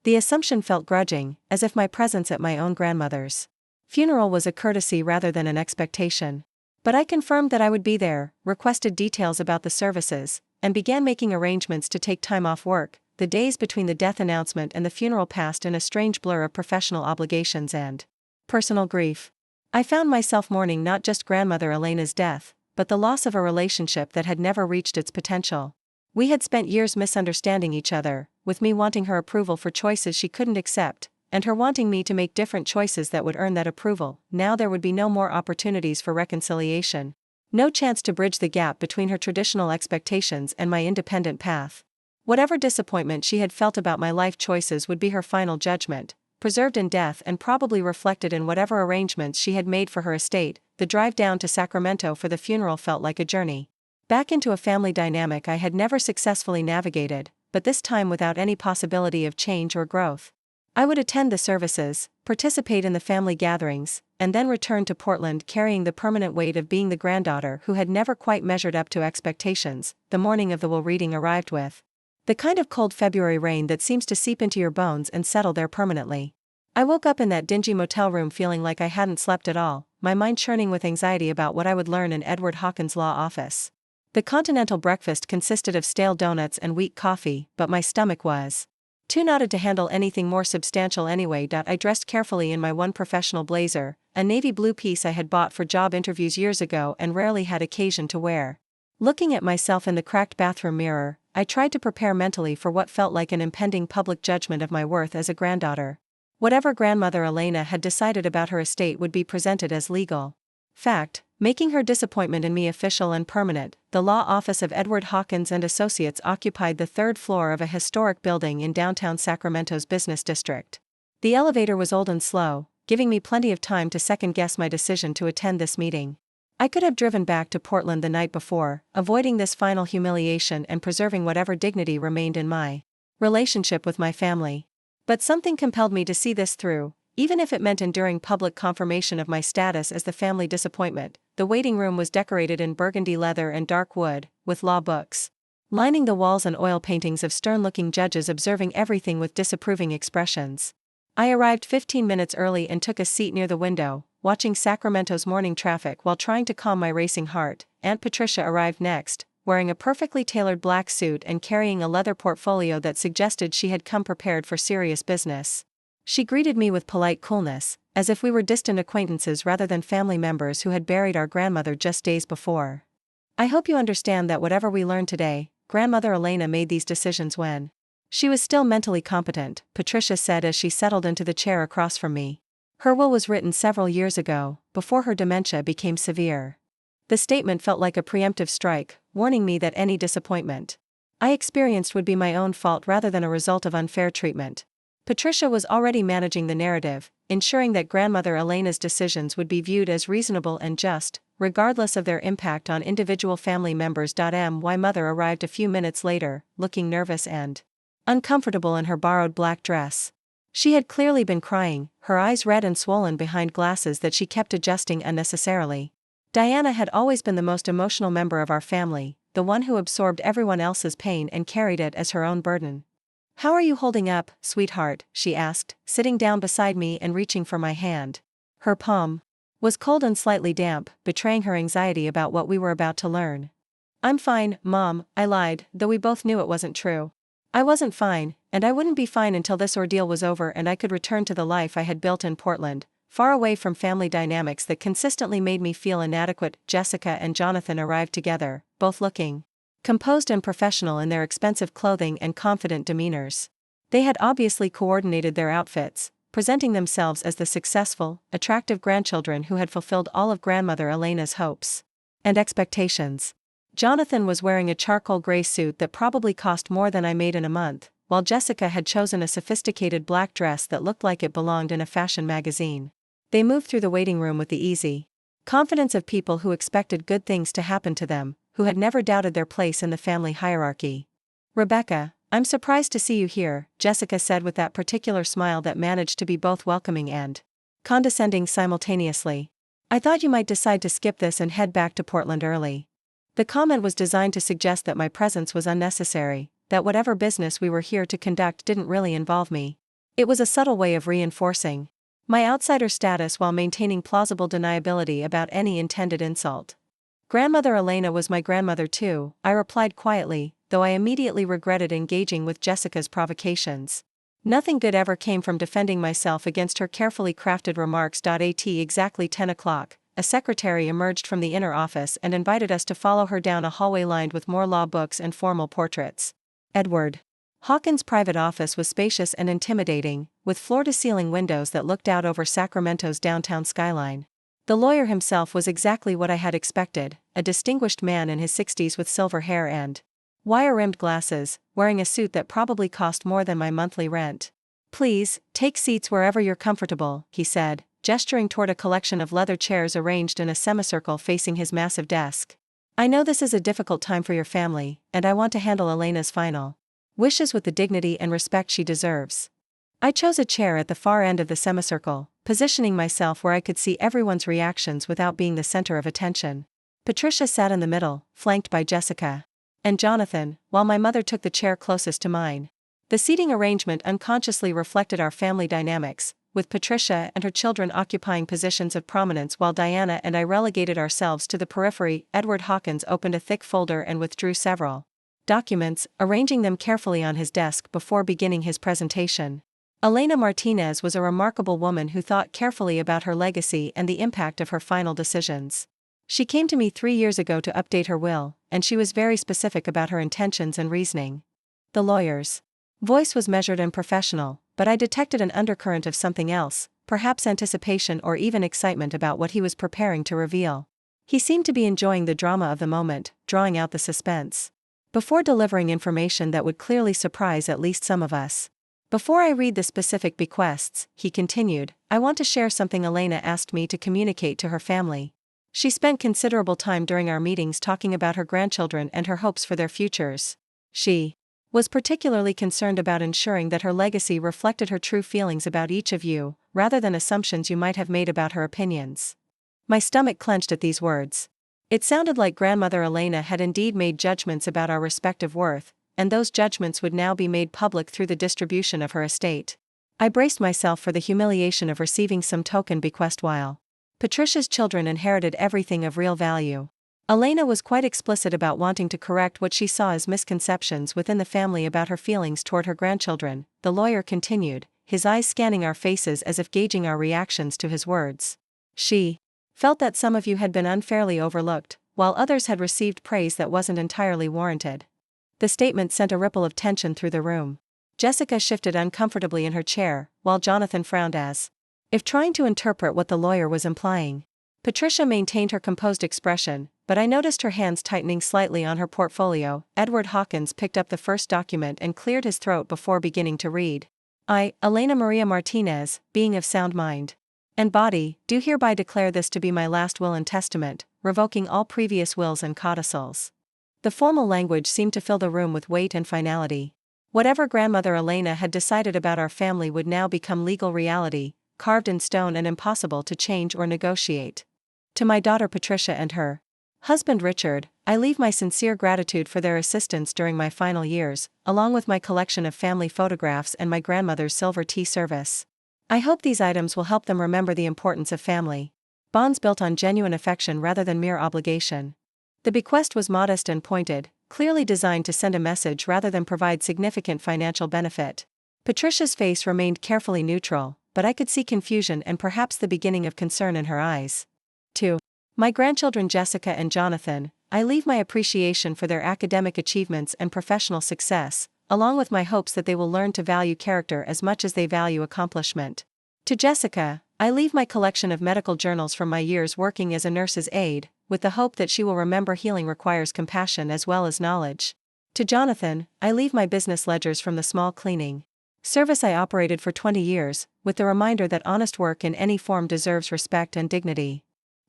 The assumption felt grudging, as if my presence at my own grandmother's funeral was a courtesy rather than an expectation. But I confirmed that I would be there, requested details about the services, and began making arrangements to take time off work. The days between the death announcement and the funeral passed in a strange blur of professional obligations and personal grief. I found myself mourning not just grandmother Elena's death, but the loss of a relationship that had never reached its potential. We had spent years misunderstanding each other, with me wanting her approval for choices she couldn't accept, and her wanting me to make different choices that would earn that approval. Now there would be no more opportunities for reconciliation. No chance to bridge the gap between her traditional expectations and my independent path. Whatever disappointment she had felt about my life choices would be her final judgment, preserved in death and probably reflected in whatever arrangements she had made for her estate. The drive down to Sacramento for the funeral felt like a journey back into a family dynamic I had never successfully navigated, but this time without any possibility of change or growth. I would attend the services, participate in the family gatherings, and then return to Portland carrying the permanent weight of being the granddaughter who had never quite measured up to expectations. The morning of the will reading arrived with the kind of cold February rain that seems to seep into your bones and settle there permanently. I woke up in that dingy motel room feeling like I hadn't slept at all, my mind churning with anxiety about what I would learn in Edward Hawkins' law office. The continental breakfast consisted of stale donuts and weak coffee, but my stomach was too knotted to handle anything more substantial anyway. I dressed carefully in my one professional blazer, a navy blue piece I had bought for job interviews years ago and rarely had occasion to wear. Looking at myself in the cracked bathroom mirror, I tried to prepare mentally for what felt like an impending public judgment of my worth as a granddaughter. Whatever grandmother Elena had decided about her estate would be presented as legal fact, making her disappointment in me official and permanent. The law office of Edward Hawkins and Associates occupied the third floor of a historic building in downtown Sacramento's business district. The elevator was old and slow, giving me plenty of time to second-guess my decision to attend this meeting. I could have driven back to Portland the night before, avoiding this final humiliation and preserving whatever dignity remained in my relationship with my family. But something compelled me to see this through, even if it meant enduring public confirmation of my status as the family disappointment. The waiting room was decorated in burgundy leather and dark wood, with law books lining the walls and oil paintings of stern-looking judges observing everything with disapproving expressions. I arrived 15 minutes early and took a seat near the window, watching Sacramento's morning traffic while trying to calm my racing heart. Aunt Patricia arrived next, wearing a perfectly tailored black suit and carrying a leather portfolio that suggested she had come prepared for serious business. She greeted me with polite coolness, as if we were distant acquaintances rather than family members who had buried our grandmother just days before. I hope you understand that whatever we learned today, Grandmother Elena made these decisions when she was still mentally competent, Patricia said as she settled into the chair across from me. Her will was written several years ago, before her dementia became severe. The statement felt like a preemptive strike, warning me that any disappointment I experienced would be my own fault rather than a result of unfair treatment. Patricia was already managing the narrative, ensuring that Grandmother Elena's decisions would be viewed as reasonable and just, regardless of their impact on individual family members. My mother arrived a few minutes later, looking nervous and uncomfortable in her borrowed black dress. She had clearly been crying, her eyes red and swollen behind glasses that she kept adjusting unnecessarily. Diana had always been the most emotional member of our family, the one who absorbed everyone else's pain and carried it as her own burden. "How are you holding up, sweetheart?" she asked, sitting down beside me and reaching for my hand. Her palm was cold and slightly damp, betraying her anxiety about what we were about to learn. "I'm fine, Mom," I lied, though we both knew it wasn't true. I wasn't fine, and I wouldn't be fine until this ordeal was over and I could return to the life I had built in Portland, far away from family dynamics that consistently made me feel inadequate. Jessica and Jonathan arrived together, both looking composed and professional in their expensive clothing and confident demeanors. They had obviously coordinated their outfits, presenting themselves as the successful, attractive grandchildren who had fulfilled all of Grandmother Elena's hopes and expectations. Jonathan was wearing a charcoal gray suit that probably cost more than I made in a month, while Jessica had chosen a sophisticated black dress that looked like it belonged in a fashion magazine. They moved through the waiting room with the easy confidence of people who expected good things to happen to them, who had never doubted their place in the family hierarchy. "Rebecca, I'm surprised to see you here," Jessica said with that particular smile that managed to be both welcoming and condescending simultaneously. "I thought you might decide to skip this and head back to Portland early." The comment was designed to suggest that my presence was unnecessary, that whatever business we were here to conduct didn't really involve me. It was a subtle way of reinforcing my outsider status while maintaining plausible deniability about any intended insult. Grandmother Elena was my grandmother too, I replied quietly, though I immediately regretted engaging with Jessica's provocations. Nothing good ever came from defending myself against her carefully crafted remarks. At exactly 10 o'clock, a secretary emerged from the inner office and invited us to follow her down a hallway lined with more law books and formal portraits. Edward Hawkins' private office was spacious and intimidating, with floor-to-ceiling windows that looked out over Sacramento's downtown skyline. The lawyer himself was exactly what I had expected, a distinguished man in his 60s with silver hair and wire-rimmed glasses, wearing a suit that probably cost more than my monthly rent. "Please, take seats wherever you're comfortable," he said, gesturing toward a collection of leather chairs arranged in a semicircle facing his massive desk. "I know this is a difficult time for your family, and I want to handle Elena's final wishes with the dignity and respect she deserves." I chose a chair at the far end of the semicircle, positioning myself where I could see everyone's reactions without being the center of attention. Patricia sat in the middle, flanked by Jessica and Jonathan, while my mother took the chair closest to mine. The seating arrangement unconsciously reflected our family dynamics, with Patricia and her children occupying positions of prominence while Diana and I relegated ourselves to the periphery. Edward Hawkins opened a thick folder and withdrew several documents, arranging them carefully on his desk before beginning his presentation. Elena Martinez was a remarkable woman who thought carefully about her legacy and the impact of her final decisions. She came to me 3 years ago to update her will, and she was very specific about her intentions and reasoning. The lawyer's voice was measured and professional, but I detected an undercurrent of something else, perhaps anticipation or even excitement about what he was preparing to reveal. He seemed to be enjoying the drama of the moment, drawing out the suspense before delivering information that would clearly surprise at least some of us. "Before I read the specific bequests," he continued, "I want to share something Elena asked me to communicate to her family. She spent considerable time during our meetings talking about her grandchildren and her hopes for their futures. She was particularly concerned about ensuring that her legacy reflected her true feelings about each of you, rather than assumptions you might have made about her opinions." My stomach clenched at these words. It sounded like Grandmother Elena had indeed made judgments about our respective worth, and those judgments would now be made public through the distribution of her estate. I braced myself for the humiliation of receiving some token bequest while Patricia's children inherited everything of real value. Elena was quite explicit about wanting to correct what she saw as misconceptions within the family about her feelings toward her grandchildren, the lawyer continued, his eyes scanning our faces as if gauging our reactions to his words. "She felt that some of you had been unfairly overlooked, while others had received praise that wasn't entirely warranted." The statement sent a ripple of tension through the room. Jessica shifted uncomfortably in her chair, while Jonathan frowned as if trying to interpret what the lawyer was implying. Patricia maintained her composed expression, but I noticed her hands tightening slightly on her portfolio. Edward Hawkins picked up the first document and cleared his throat before beginning to read. "I, Elena Maria Martinez, being of sound mind and body, do hereby declare this to be my last will and testament, revoking all previous wills and codicils." The formal language seemed to fill the room with weight and finality. Whatever Grandmother Elena had decided about our family would now become legal reality, carved in stone and impossible to change or negotiate. "To my daughter Patricia and her husband Richard, I leave my sincere gratitude for their assistance during my final years, along with my collection of family photographs and my grandmother's silver tea service. I hope these items will help them remember the importance of family bonds built on genuine affection rather than mere obligation." The bequest was modest and pointed, clearly designed to send a message rather than provide significant financial benefit. Patricia's face remained carefully neutral, but I could see confusion and perhaps the beginning of concern in her eyes. "To my grandchildren Jessica and Jonathan, I leave my appreciation for their academic achievements and professional success, along with my hopes that they will learn to value character as much as they value accomplishment. To Jessica, I leave my collection of medical journals from my years working as a nurse's aide, with the hope that she will remember healing requires compassion as well as knowledge. To Jonathan, I leave my business ledgers from the small cleaning service I operated for 20 years, with the reminder that honest work in any form deserves respect and dignity."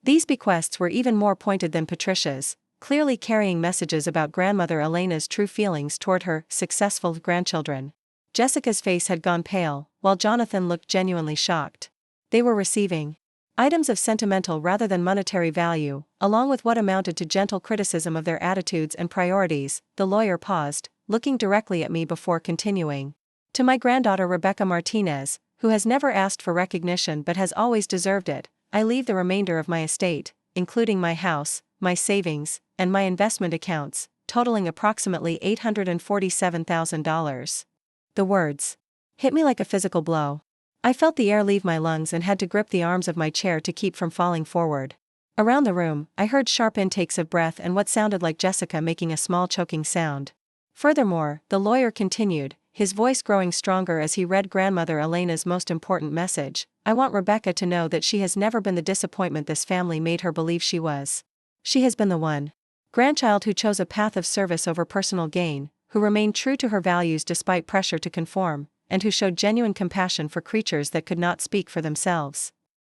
These bequests were even more pointed than Patricia's, clearly carrying messages about Grandmother Elena's true feelings toward her successful grandchildren. Jessica's face had gone pale, while Jonathan looked genuinely shocked. They were receiving Items of sentimental rather than monetary value, along with what amounted to gentle criticism of their attitudes and priorities. The lawyer paused, looking directly at me before continuing. To my granddaughter Rebecca Martinez, who has never asked for recognition but has always deserved it, I leave the remainder of my estate, including my house, my savings, and my investment accounts, totaling approximately $847,000. The words hit me like a physical blow. I felt the air leave my lungs and had to grip the arms of my chair to keep from falling forward. Around the room, I heard sharp intakes of breath and what sounded like Jessica making a small choking sound. Furthermore, the lawyer continued, his voice growing stronger as he read Grandmother Elena's most important message. I want Rebecca to know that she has never been the disappointment this family made her believe she was. She has been the one grandchild who chose a path of service over personal gain, who remained true to her values despite pressure to conform, and who showed genuine compassion for creatures that could not speak for themselves.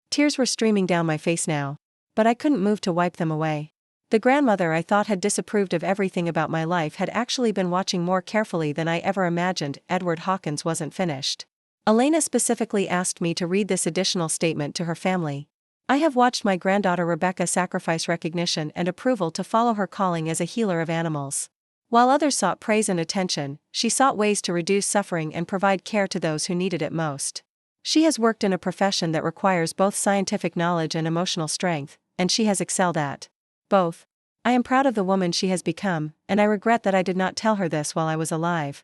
Tears were streaming down my face now, but I couldn't move to wipe them away. The grandmother I thought had disapproved of everything about my life had actually been watching more carefully than I ever imagined. Edward Hawkins wasn't finished. Elena specifically asked me to read this additional statement to her family. I have watched my granddaughter Rebecca sacrifice recognition and approval to follow her calling as a healer of animals. While others sought praise and attention, she sought ways to reduce suffering and provide care to those who needed it most. She has worked in a profession that requires both scientific knowledge and emotional strength, and she has excelled at both. I am proud of the woman she has become, and I regret that I did not tell her this while I was alive.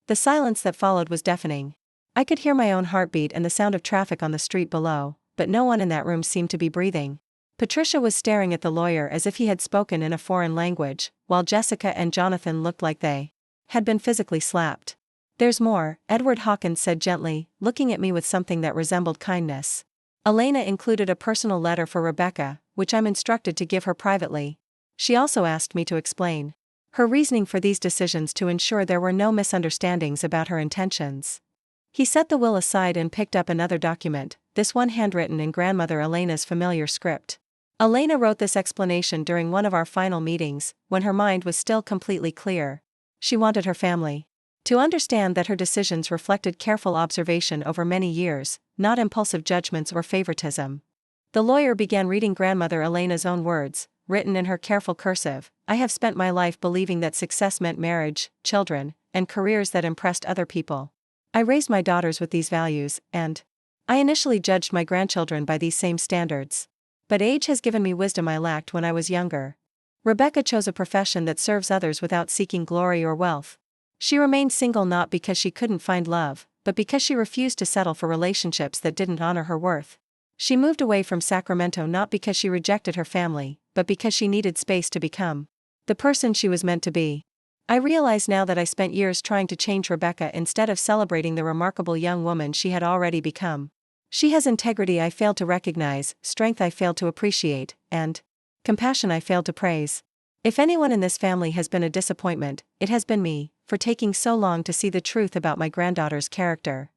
The silence that followed was deafening. I could hear my own heartbeat and the sound of traffic on the street below, but no one in that room seemed to be breathing. Patricia was staring at the lawyer as if he had spoken in a foreign language, while Jessica and Jonathan looked like they had been physically slapped. There's more, Edward Hawkins said gently, looking at me with something that resembled kindness. Elena included a personal letter for Rebecca, which I'm instructed to give her privately. She also asked me to explain her reasoning for these decisions to ensure there were no misunderstandings about her intentions. He set the will aside and picked up another document, this one handwritten in Grandmother Elena's familiar script. Elena wrote this explanation during one of our final meetings, when her mind was still completely clear. She wanted her family to understand that her decisions reflected careful observation over many years, not impulsive judgments or favoritism. The lawyer began reading Grandmother Elena's own words, written in her careful cursive. I have spent my life believing that success meant marriage, children, and careers that impressed other people. I raised my daughters with these values, and I initially judged my grandchildren by these same standards. But age has given me wisdom I lacked when I was younger. Rebecca chose a profession that serves others without seeking glory or wealth. She remained single not because she couldn't find love, but because she refused to settle for relationships that didn't honor her worth. She moved away from Sacramento not because she rejected her family, but because she needed space to become the person she was meant to be. I realize now that I spent years trying to change Rebecca instead of celebrating the remarkable young woman she had already become. She has integrity I failed to recognize, strength I failed to appreciate, and compassion I failed to praise. If anyone in this family has been a disappointment, it has been me, for taking so long to see the truth about my granddaughter's character.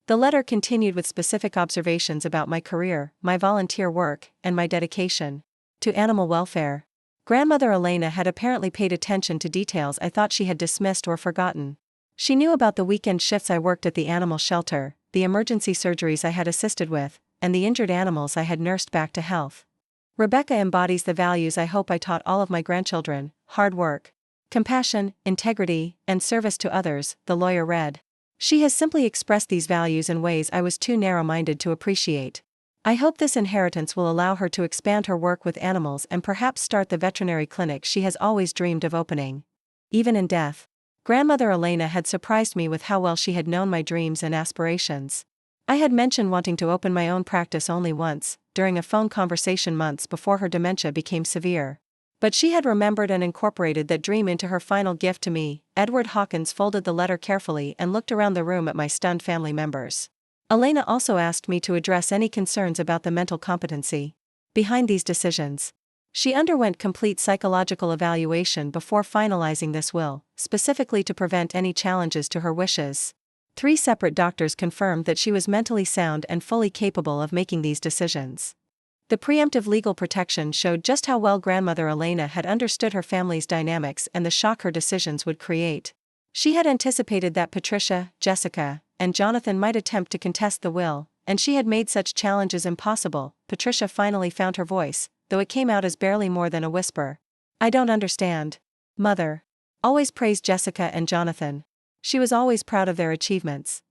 The letter continued with specific observations about my career, my volunteer work, and my dedication to animal welfare. Grandmother Elena had apparently paid attention to details I thought she had dismissed or forgotten. She knew about the weekend shifts I worked at the animal shelter, the emergency surgeries I had assisted with, and the injured animals I had nursed back to health. Rebecca embodies the values I hope I taught all of my grandchildren: hard work, compassion, integrity, and service to others, the lawyer read. She has simply expressed these values in ways I was too narrow-minded to appreciate. I hope this inheritance will allow her to expand her work with animals and perhaps start the veterinary clinic she has always dreamed of opening. Even in death, Grandmother Elena had surprised me with how well she had known my dreams and aspirations. I had mentioned wanting to open my own practice only once, during a phone conversation months before her dementia became severe. But she had remembered and incorporated that dream into her final gift to me. Edward Hawkins folded the letter carefully and looked around the room at my stunned family members. Elena also asked me to address any concerns about the mental competency behind these decisions. She underwent complete psychological evaluation before finalizing this will, specifically to prevent any challenges to her wishes. 3 separate doctors confirmed that she was mentally sound and fully capable of making these decisions. The preemptive legal protection showed just how well Grandmother Elena had understood her family's dynamics and the shock her decisions would create. She had anticipated that Patricia, Jessica, and Jonathan might attempt to contest the will, and she had made such challenges impossible. Patricia finally found her voice, though it came out as barely more than a whisper. I don't understand. Mother always praised Jessica and Jonathan. She was always proud of their achievements.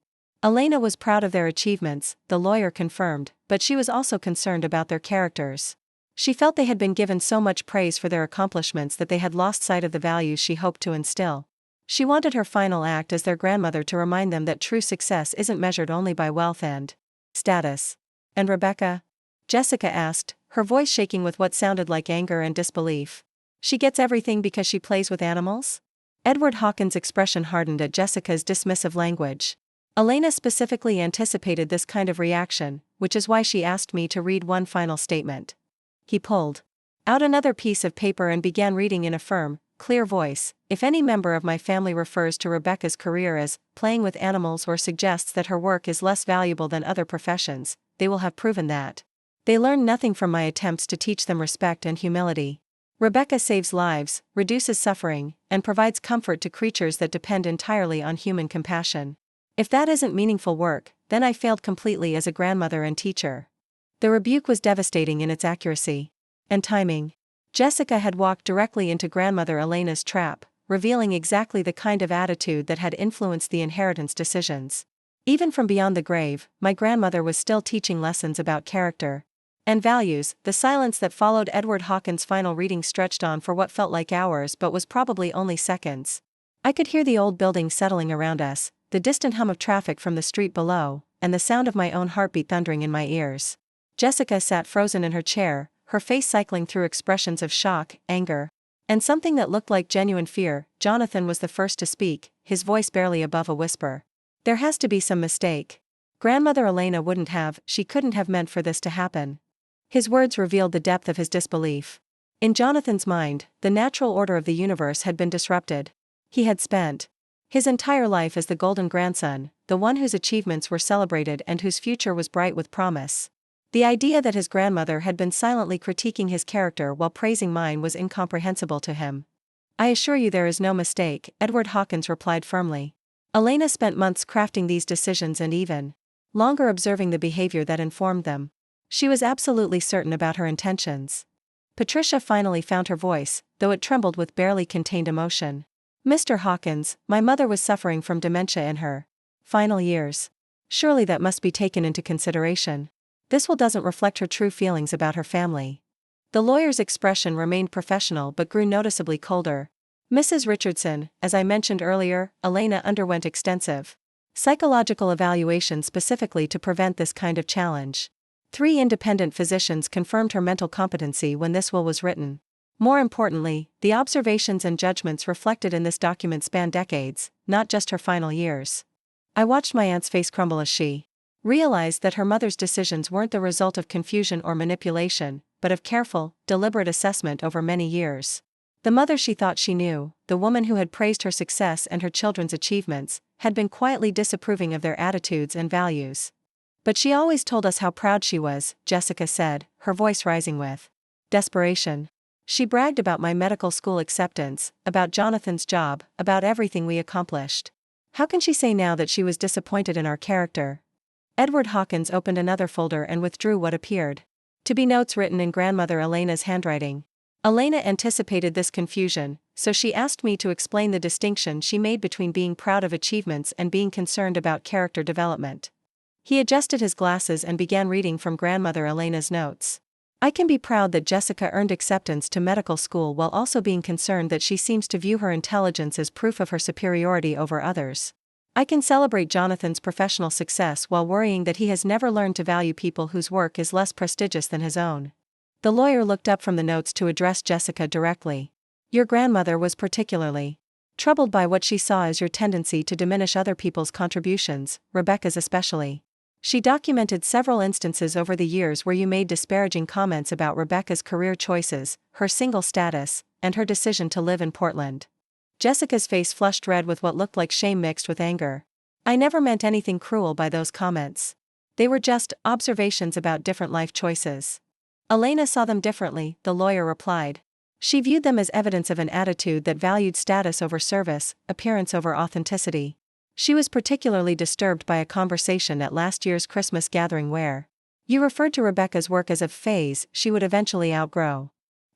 Elena was proud of their achievements, the lawyer confirmed, but she was also concerned about their characters. She felt they had been given so much praise for their accomplishments that they had lost sight of the values she hoped to instill. She wanted her final act as their grandmother to remind them that true success isn't measured only by wealth and status. And Rebecca? Jessica asked, her voice shaking with what sounded like anger and disbelief. She gets everything because she plays with animals? Edward Hawkins' expression hardened at Jessica's dismissive language. Elena specifically anticipated this kind of reaction, which is why she asked me to read one final statement. He pulled out another piece of paper and began reading in a firm, clear voice. If any member of my family refers to Rebecca's career as playing with animals or suggests that her work is less valuable than other professions, they will have proven that they learn nothing from my attempts to teach them respect and humility. Rebecca saves lives, reduces suffering, and provides comfort to creatures that depend entirely on human compassion. If that isn't meaningful work, then I failed completely as a grandmother and teacher. The rebuke was devastating in its accuracy and timing. Jessica had walked directly into grandmother Elena's trap, revealing exactly the kind of attitude that had influenced the inheritance decisions. Even from beyond the grave, my grandmother was still teaching lessons about character and values. The silence that followed Edward Hawkins' final reading stretched on for what felt like hours but was probably only seconds. I could hear the old building settling around us, the distant hum of traffic from the street below, and the sound of my own heartbeat thundering in my ears. Jessica sat frozen in her chair, her face cycling through expressions of shock, anger, and something that looked like genuine fear. Jonathan was the first to speak, his voice barely above a whisper. There has to be some mistake. Grandmother Elena she couldn't have meant for this to happen. His words revealed the depth of his disbelief. In Jonathan's mind, the natural order of the universe had been disrupted. He had spent his entire life as the golden grandson, the one whose achievements were celebrated and whose future was bright with promise. The idea that his grandmother had been silently critiquing his character while praising mine was incomprehensible to him. I assure you there is no mistake, Edward Hawkins replied firmly. Elena spent months crafting these decisions and even longer observing the behavior that informed them. She was absolutely certain about her intentions. Patricia finally found her voice, though it trembled with barely contained emotion. Mr. Hawkins, my mother was suffering from dementia in her final years. Surely that must be taken into consideration. This will doesn't reflect her true feelings about her family. The lawyer's expression remained professional but grew noticeably colder. Mrs. Richardson, as I mentioned earlier, Elena underwent extensive psychological evaluation specifically to prevent this kind of challenge. 3 independent physicians confirmed her mental competency when this will was written. More importantly, the observations and judgments reflected in this document span decades, not just her final years. I watched my aunt's face crumble as she realized that her mother's decisions weren't the result of confusion or manipulation, but of careful, deliberate assessment over many years. The mother she thought she knew, the woman who had praised her success and her children's achievements, had been quietly disapproving of their attitudes and values. But she always told us how proud she was, Jessica said, her voice rising with desperation. She bragged about my medical school acceptance, about Jonathan's job, about everything we accomplished. How can she say now that she was disappointed in our character? Edward Hawkins opened another folder and withdrew what appeared to be notes written in grandmother Elena's handwriting. Elena anticipated this confusion, so she asked me to explain the distinction she made between being proud of achievements and being concerned about character development. He adjusted his glasses and began reading from grandmother Elena's notes. I can be proud that Jessica earned acceptance to medical school while also being concerned that she seems to view her intelligence as proof of her superiority over others. I can celebrate Jonathan's professional success while worrying that he has never learned to value people whose work is less prestigious than his own. The lawyer looked up from the notes to address Jessica directly. Your grandmother was particularly troubled by what she saw as your tendency to diminish other people's contributions, Rebecca's especially. She documented several instances over the years where you made disparaging comments about Rebecca's career choices, her single status, and her decision to live in Portland. Jessica's face flushed red with what looked like shame mixed with anger. I never meant anything cruel by those comments. They were just observations about different life choices. Elena saw them differently, the lawyer replied. She viewed them as evidence of an attitude that valued status over service, appearance over authenticity. She was particularly disturbed by a conversation at last year's Christmas gathering where you referred to Rebecca's work as a phase she would eventually outgrow.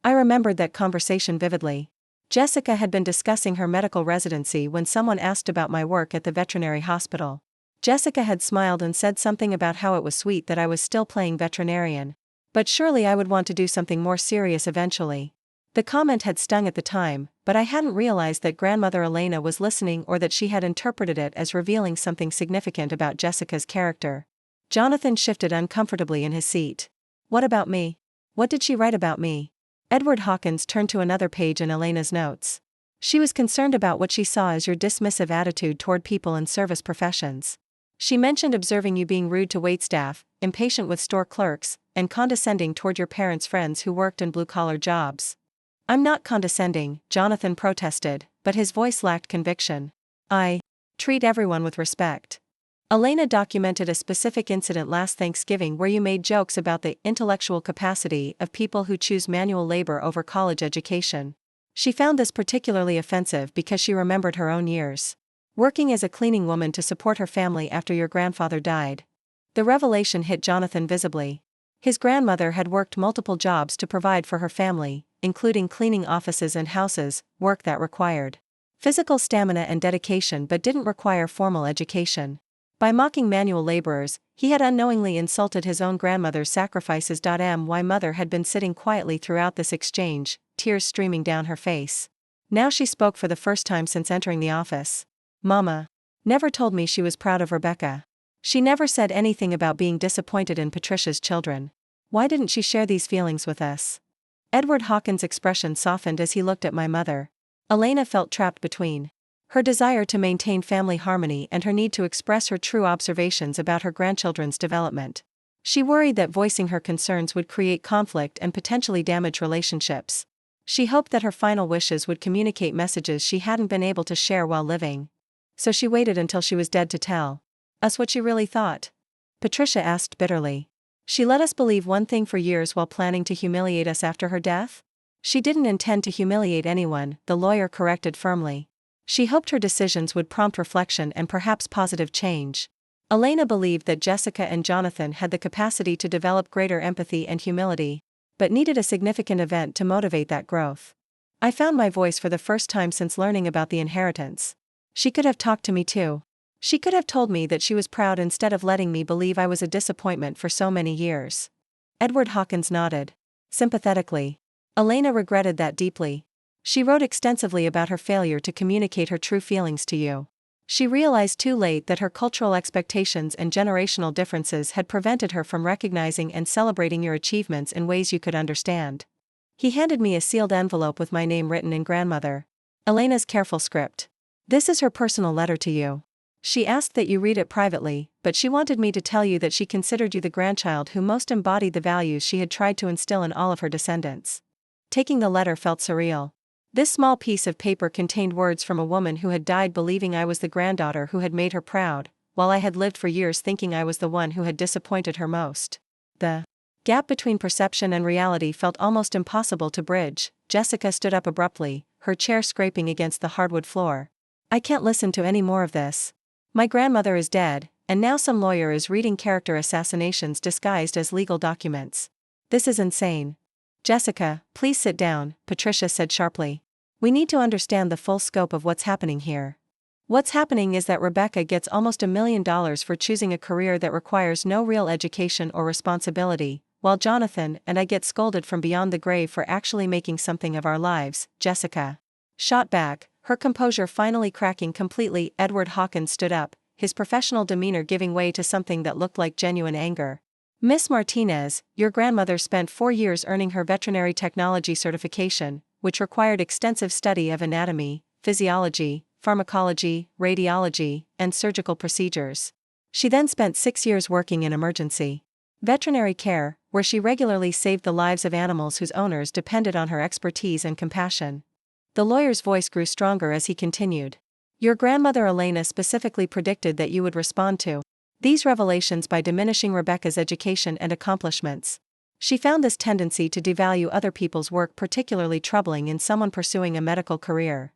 I remembered that conversation vividly. Jessica had been discussing her medical residency when someone asked about my work at the veterinary hospital. Jessica had smiled and said something about how it was sweet that I was still playing veterinarian. But surely I would want to do something more serious eventually. The comment had stung at the time, but I hadn't realized that grandmother Elena was listening or that she had interpreted it as revealing something significant about Jessica's character. Jonathan shifted uncomfortably in his seat. What about me? What did she write about me? Edward Hawkins turned to another page in Elena's notes. She was concerned about what she saw as your dismissive attitude toward people in service professions. She mentioned observing you being rude to waitstaff, impatient with store clerks, and condescending toward your parents' friends who worked in blue-collar jobs. I'm not condescending, Jonathan protested, but his voice lacked conviction. I treat everyone with respect. Elena documented a specific incident last Thanksgiving where you made jokes about the intellectual capacity of people who choose manual labor over college education. She found this particularly offensive because she remembered her own years working as a cleaning woman to support her family after your grandfather died. The revelation hit Jonathan visibly. His grandmother had worked multiple jobs to provide for her family, including cleaning offices and houses, work that required physical stamina and dedication but didn't require formal education. By mocking manual laborers, he had unknowingly insulted his own grandmother's sacrifices. My mother had been sitting quietly throughout this exchange, tears streaming down her face. Now she spoke for the first time since entering the office. Mama never told me she was proud of Rebecca. She never said anything about being disappointed in Patricia's children. Why didn't she share these feelings with us? Edward Hawkins' expression softened as he looked at my mother. Elena felt trapped between her desire to maintain family harmony and her need to express her true observations about her grandchildren's development. She worried that voicing her concerns would create conflict and potentially damage relationships. She hoped that her final wishes would communicate messages she hadn't been able to share while living. So she waited until she was dead to tell us what she really thought. Patricia asked bitterly. She let us believe one thing for years while planning to humiliate us after her death? She didn't intend to humiliate anyone, the lawyer corrected firmly. She hoped her decisions would prompt reflection and perhaps positive change. Elena believed that Jessica and Jonathan had the capacity to develop greater empathy and humility, but needed a significant event to motivate that growth. I found my voice for the first time since learning about the inheritance. She could have talked to me too. She could have told me that she was proud instead of letting me believe I was a disappointment for so many years. Edward Hawkins nodded sympathetically. Elena regretted that deeply. She wrote extensively about her failure to communicate her true feelings to you. She realized too late that her cultural expectations and generational differences had prevented her from recognizing and celebrating your achievements in ways you could understand. He handed me a sealed envelope with my name written in grandmother Elena's careful script. This is her personal letter to you. She asked that you read it privately, but she wanted me to tell you that she considered you the grandchild who most embodied the values she had tried to instill in all of her descendants. Taking the letter felt surreal. This small piece of paper contained words from a woman who had died believing I was the granddaughter who had made her proud, while I had lived for years thinking I was the one who had disappointed her most. The gap between perception and reality felt almost impossible to bridge. Jessica stood up abruptly, her chair scraping against the hardwood floor. I can't listen to any more of this. My grandmother is dead, and now some lawyer is reading character assassinations disguised as legal documents. This is insane. Jessica, please sit down, Patricia said sharply. We need to understand the full scope of what's happening here. What's happening is that Rebecca gets almost $1 million for choosing a career that requires no real education or responsibility, while Jonathan and I get scolded from beyond the grave for actually making something of our lives. Jessica shot back, her composure finally cracking completely. Edward Hawkins stood up, his professional demeanor giving way to something that looked like genuine anger. Miss Martinez, your grandmother spent 4 years earning her veterinary technology certification, which required extensive study of anatomy, physiology, pharmacology, radiology, and surgical procedures. She then spent 6 years working in emergency veterinary care, where she regularly saved the lives of animals whose owners depended on her expertise and compassion. The lawyer's voice grew stronger as he continued. Your grandmother Elena specifically predicted that you would respond to these revelations by diminishing Rebecca's education and accomplishments. She found this tendency to devalue other people's work particularly troubling in someone pursuing a medical career.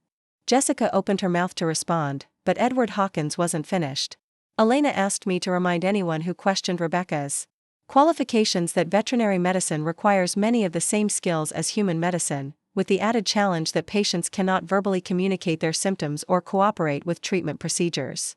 Jessica opened her mouth to respond, but Edward Hawkins wasn't finished. Elena asked me to remind anyone who questioned Rebecca's qualifications that veterinary medicine requires many of the same skills as human medicine, with the added challenge that patients cannot verbally communicate their symptoms or cooperate with treatment procedures.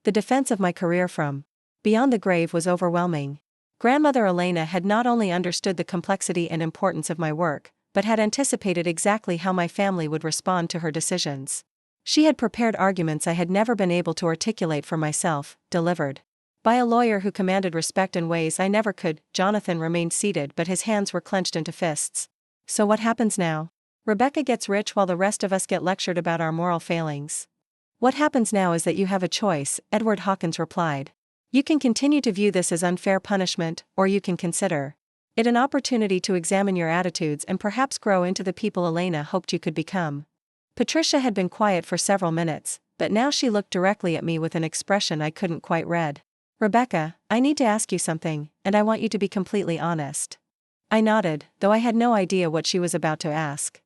The defense of my career from beyond the grave was overwhelming. Grandmother Elena had not only understood the complexity and importance of my work, but had anticipated exactly how my family would respond to her decisions. She had prepared arguments I had never been able to articulate for myself, delivered by a lawyer who commanded respect in ways I never could. Jonathan remained seated, but his hands were clenched into fists. So what happens now? Rebecca gets rich while the rest of us get lectured about our moral failings. What happens now is that you have a choice, Edward Hawkins replied. You can continue to view this as unfair punishment, or you can consider it an opportunity to examine your attitudes and perhaps grow into the people Elena hoped you could become. Patricia had been quiet for several minutes, but now she looked directly at me with an expression I couldn't quite read. Rebecca, I need to ask you something, and I want you to be completely honest. I nodded, though I had no idea what she was about to ask.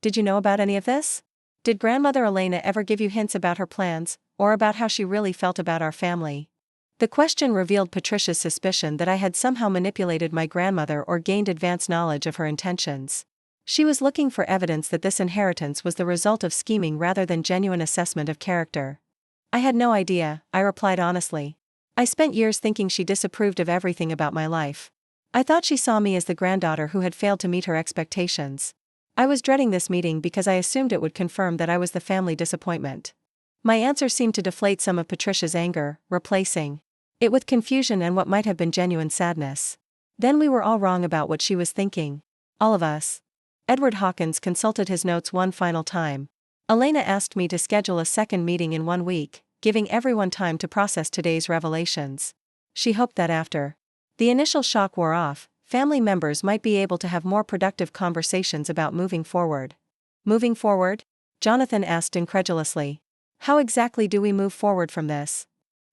Did you know about any of this? Did Grandmother Elena ever give you hints about her plans, or about how she really felt about our family? The question revealed Patricia's suspicion that I had somehow manipulated my grandmother or gained advance knowledge of her intentions. She was looking for evidence that this inheritance was the result of scheming rather than genuine assessment of character. I had no idea, I replied honestly. I spent years thinking she disapproved of everything about my life. I thought she saw me as the granddaughter who had failed to meet her expectations. I was dreading this meeting because I assumed it would confirm that I was the family disappointment. My answer seemed to deflate some of Patricia's anger, replacing it with confusion and what might have been genuine sadness. Then we were all wrong about what she was thinking. All of us. Edward Hawkins consulted his notes one final time. Elena asked me to schedule a second meeting in 1 week, giving everyone time to process today's revelations. She hoped that after the initial shock wore off, family members might be able to have more productive conversations about moving forward. Moving forward? Jonathan asked incredulously. How exactly do we move forward from this?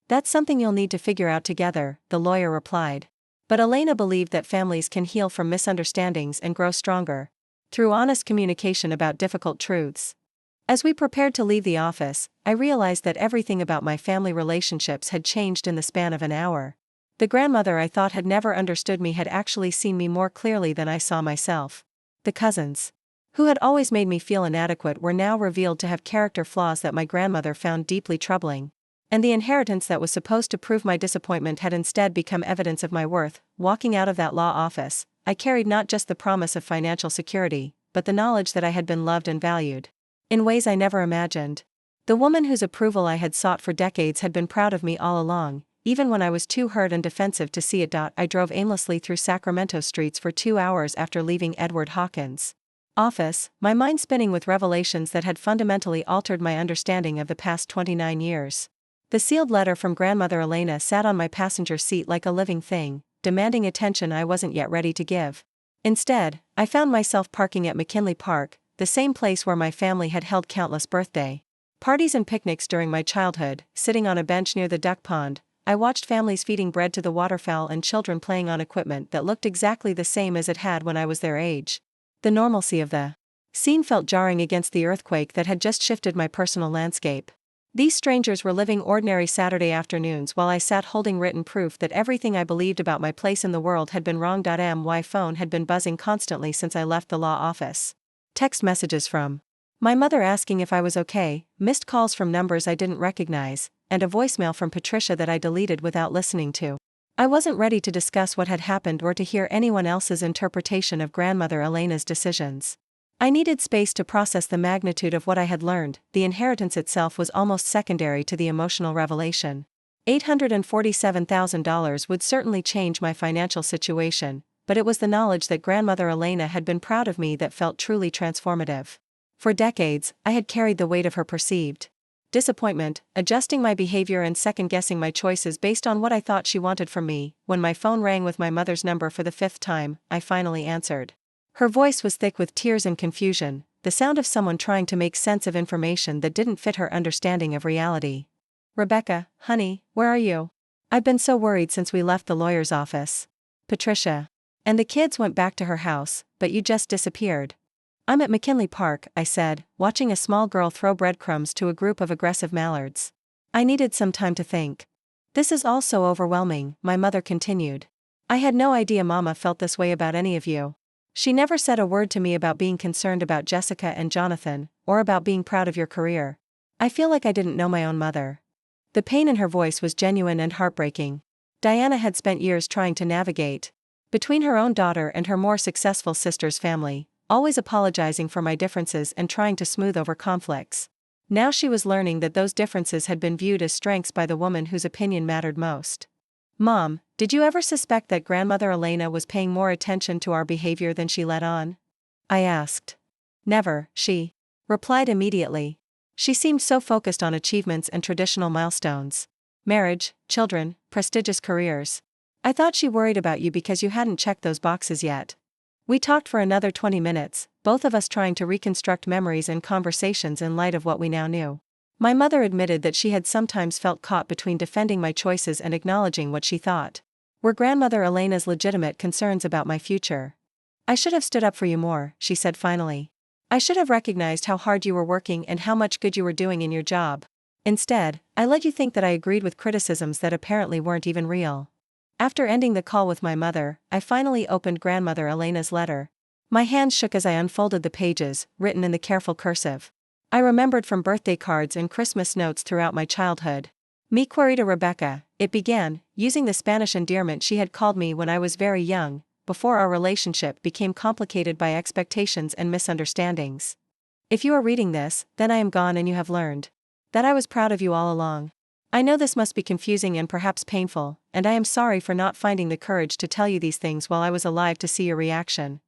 That's something you'll need to figure out together, the lawyer replied. But Elena believed that families can heal from misunderstandings and grow stronger through honest communication about difficult truths. As we prepared to leave the office, I realized that everything about my family relationships had changed in the span of an hour. The grandmother I thought had never understood me had actually seen me more clearly than I saw myself. The cousins, who had always made me feel inadequate, were now revealed to have character flaws that my grandmother found deeply troubling. And the inheritance that was supposed to prove my disappointment had instead become evidence of my worth. Walking out of that law office, I carried not just the promise of financial security, but the knowledge that I had been loved and valued in ways I never imagined. The woman whose approval I had sought for decades had been proud of me all along, even when I was too hurt and defensive to see it. I drove aimlessly through Sacramento streets for 2 hours after leaving Edward Hawkins' office, my mind spinning with revelations that had fundamentally altered my understanding of the past 29 years. The sealed letter from Grandmother Elena sat on my passenger seat like a living thing, demanding attention I wasn't yet ready to give. Instead, I found myself parking at McKinley Park, the same place where my family had held countless birthday parties and picnics during my childhood. Sitting on a bench near the duck pond, I watched families feeding bread to the waterfowl and children playing on equipment that looked exactly the same as it had when I was their age. The normalcy of the scene felt jarring against the earthquake that had just shifted my personal landscape. These strangers were living ordinary Saturday afternoons while I sat holding written proof that everything I believed about my place in the world had been wrong. My phone had been buzzing constantly since I left the law office. Text messages from my mother asking if I was okay, missed calls from numbers I didn't recognize, and a voicemail from Patricia that I deleted without listening to. I wasn't ready to discuss what had happened or to hear anyone else's interpretation of Grandmother Elena's decisions. I needed space to process the magnitude of what I had learned. The inheritance itself was almost secondary to the emotional revelation. $847,000 would certainly change my financial situation, but it was the knowledge that Grandmother Elena had been proud of me that felt truly transformative. For decades, I had carried the weight of her perceived disappointment, adjusting my behavior and second-guessing my choices based on what I thought she wanted from me. When my phone rang with my mother's number for the 5th time, I finally answered. Her voice was thick with tears and confusion, the sound of someone trying to make sense of information that didn't fit her understanding of reality. Rebecca, honey, where are you? I've been so worried since we left the lawyer's office. Patricia. And the kids went back to her house, but you just disappeared. I'm at McKinley Park, I said, watching a small girl throw breadcrumbs to a group of aggressive mallards. I needed some time to think. This is all so overwhelming, my mother continued. I had no idea Mama felt this way about any of you. She never said a word to me about being concerned about Jessica and Jonathan, or about being proud of your career. I feel like I didn't know my own mother. The pain in her voice was genuine and heartbreaking. Diana had spent years trying to navigate between her own daughter and her more successful sister's family, always apologizing for my differences and trying to smooth over conflicts. Now she was learning that those differences had been viewed as strengths by the woman whose opinion mattered most. Mom, did you ever suspect that Grandmother Elena was paying more attention to our behavior than she let on? I asked. Never, she replied immediately. She seemed so focused on achievements and traditional milestones. Marriage, children, prestigious careers. I thought she worried about you because you hadn't checked those boxes yet. We talked for another 20 minutes, both of us trying to reconstruct memories and conversations in light of what we now knew. My mother admitted that she had sometimes felt caught between defending my choices and acknowledging what she thought were Grandmother Elena's legitimate concerns about my future. I should have stood up for you more, she said finally. I should have recognized how hard you were working and how much good you were doing in your job. Instead, I let you think that I agreed with criticisms that apparently weren't even real. After ending the call with my mother, I finally opened Grandmother Elena's letter. My hands shook as I unfolded the pages, written in the careful cursive I remembered from birthday cards and Christmas notes throughout my childhood. Mi querida Rebecca, it began, using the Spanish endearment she had called me when I was very young, before our relationship became complicated by expectations and misunderstandings. If you are reading this, then I am gone and you have learned that I was proud of you all along. I know this must be confusing and perhaps painful, and I am sorry for not finding the courage to tell you these things while I was alive to see your reaction.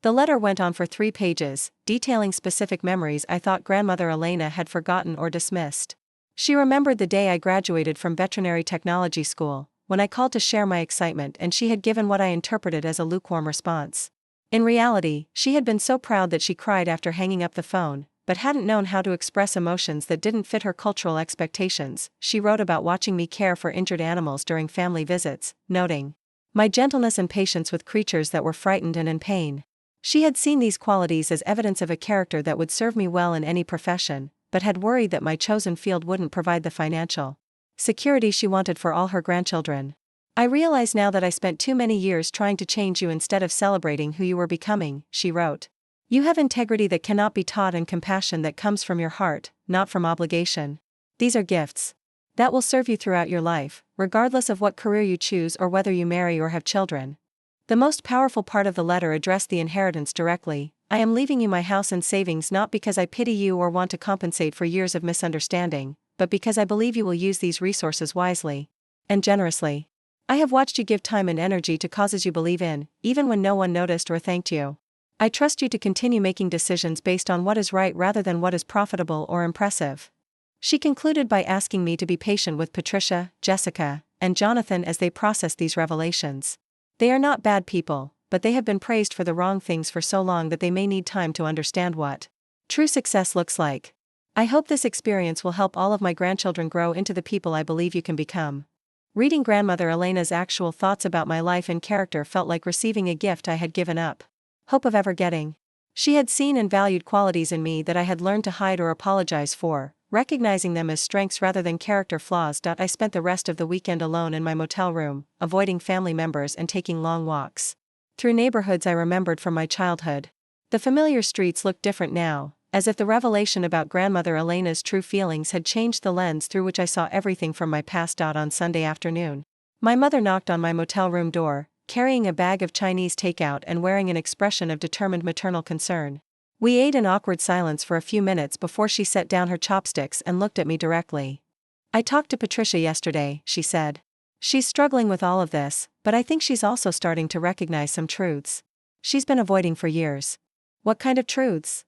The letter went on for 3 pages, detailing specific memories I thought Grandmother Elena had forgotten or dismissed. She remembered the day I graduated from veterinary technology school, when I called to share my excitement and she had given what I interpreted as a lukewarm response. In reality, she had been so proud that she cried after hanging up the phone, but hadn't known how to express emotions that didn't fit her cultural expectations. She wrote about watching me care for injured animals during family visits, noting my gentleness and patience with creatures that were frightened and in pain. She had seen these qualities as evidence of a character that would serve me well in any profession, but had worried that my chosen field wouldn't provide the financial security she wanted for all her grandchildren. I realize now that I spent too many years trying to change you instead of celebrating who you were becoming, she wrote. You have integrity that cannot be taught and compassion that comes from your heart, not from obligation. These are gifts that will serve you throughout your life, regardless of what career you choose or whether you marry or have children. The most powerful part of the letter addressed the inheritance directly. I am leaving you my house and savings not because I pity you or want to compensate for years of misunderstanding, but because I believe you will use these resources wisely and generously. I have watched you give time and energy to causes you believe in, even when no one noticed or thanked you. I trust you to continue making decisions based on what is right rather than what is profitable or impressive. She concluded by asking me to be patient with Patricia, Jessica, and Jonathan as they process these revelations. They are not bad people, but they have been praised for the wrong things for so long that they may need time to understand what true success looks like. I hope this experience will help all of my grandchildren grow into the people I believe you can become. Reading Grandmother Elena's actual thoughts about my life and character felt like receiving a gift I had given up hope of ever getting. She had seen and valued qualities in me that I had learned to hide or apologize for, recognizing them as strengths rather than character flaws. I spent the rest of the weekend alone in my motel room, avoiding family members and taking long walks through neighborhoods I remembered from my childhood. The familiar streets looked different now, as if the revelation about Grandmother Elena's true feelings had changed the lens through which I saw everything from my past. On Sunday afternoon, my mother knocked on my motel room door, carrying a bag of Chinese takeout and wearing an expression of determined maternal concern. We ate in awkward silence for a few minutes before she set down her chopsticks and looked at me directly. I talked to Patricia yesterday, she said. She's struggling with all of this, but I think she's also starting to recognize some truths she's been avoiding for years. What kind of truths?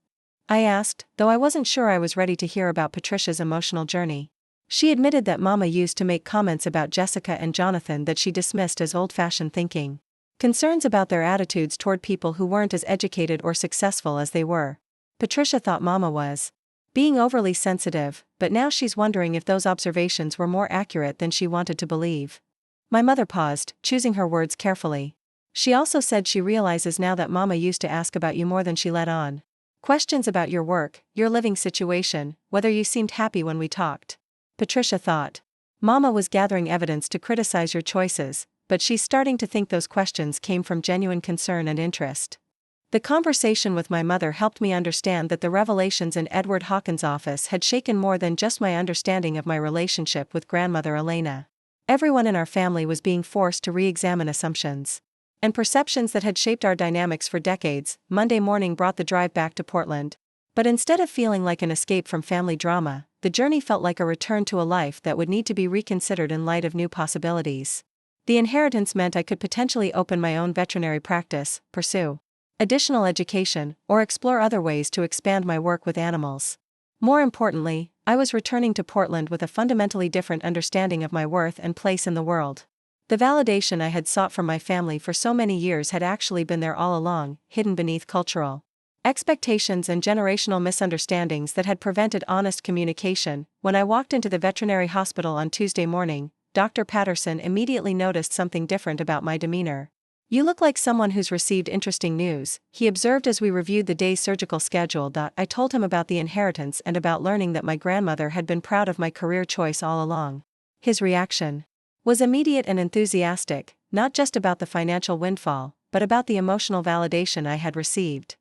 I asked, though I wasn't sure I was ready to hear about Patricia's emotional journey. She admitted that Mama used to make comments about Jessica and Jonathan that she dismissed as old-fashioned thinking. Concerns about their attitudes toward people who weren't as educated or successful as they were. Patricia thought Mama was being overly sensitive, but now she's wondering if those observations were more accurate than she wanted to believe. My mother paused, choosing her words carefully. She also said she realizes now that Mama used to ask about you more than she let on. Questions about your work, your living situation, whether you seemed happy when we talked. Patricia thought. Mama was gathering evidence to criticize your choices, but she's starting to think those questions came from genuine concern and interest. The conversation with my mother helped me understand that the revelations in Edward Hawkins' office had shaken more than just my understanding of my relationship with grandmother Elena. Everyone in our family was being forced to re-examine assumptions and perceptions that had shaped our dynamics for decades. Monday morning brought the drive back to Portland. But instead of feeling like an escape from family drama, the journey felt like a return to a life that would need to be reconsidered in light of new possibilities. The inheritance meant I could potentially open my own veterinary practice, pursue additional education, or explore other ways to expand my work with animals. More importantly, I was returning to Portland with a fundamentally different understanding of my worth and place in the world. The validation I had sought from my family for so many years had actually been there all along, hidden beneath cultural expectations and generational misunderstandings that had prevented honest communication. When I walked into the veterinary hospital on Tuesday morning, Dr. Patterson immediately noticed something different about my demeanor. "You look like someone who's received interesting news," he observed as we reviewed the day's surgical schedule. I told him about the inheritance and about learning that my grandmother had been proud of my career choice all along. His reaction was immediate and enthusiastic, not just about the financial windfall, but about the emotional validation I had received.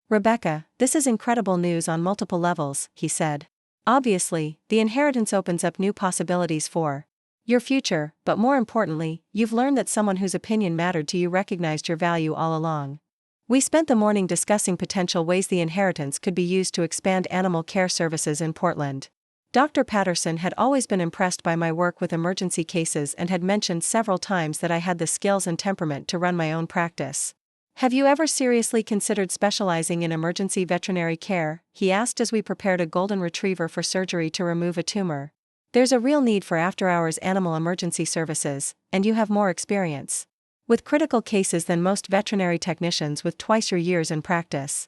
"Rebecca, this is incredible news on multiple levels," he said. "Obviously, the inheritance opens up new possibilities for your future, but more importantly, you've learned that someone whose opinion mattered to you recognized your value all along." We spent the morning discussing potential ways the inheritance could be used to expand animal care services in Portland. Dr. Patterson had always been impressed by my work with emergency cases and had mentioned several times that I had the skills and temperament to run my own practice. "Have you ever seriously considered specializing in emergency veterinary care?" he asked as we prepared a golden retriever for surgery to remove a tumor. "There's a real need for after-hours animal emergency services, and you have more experience with critical cases than most veterinary technicians with twice your years in practice."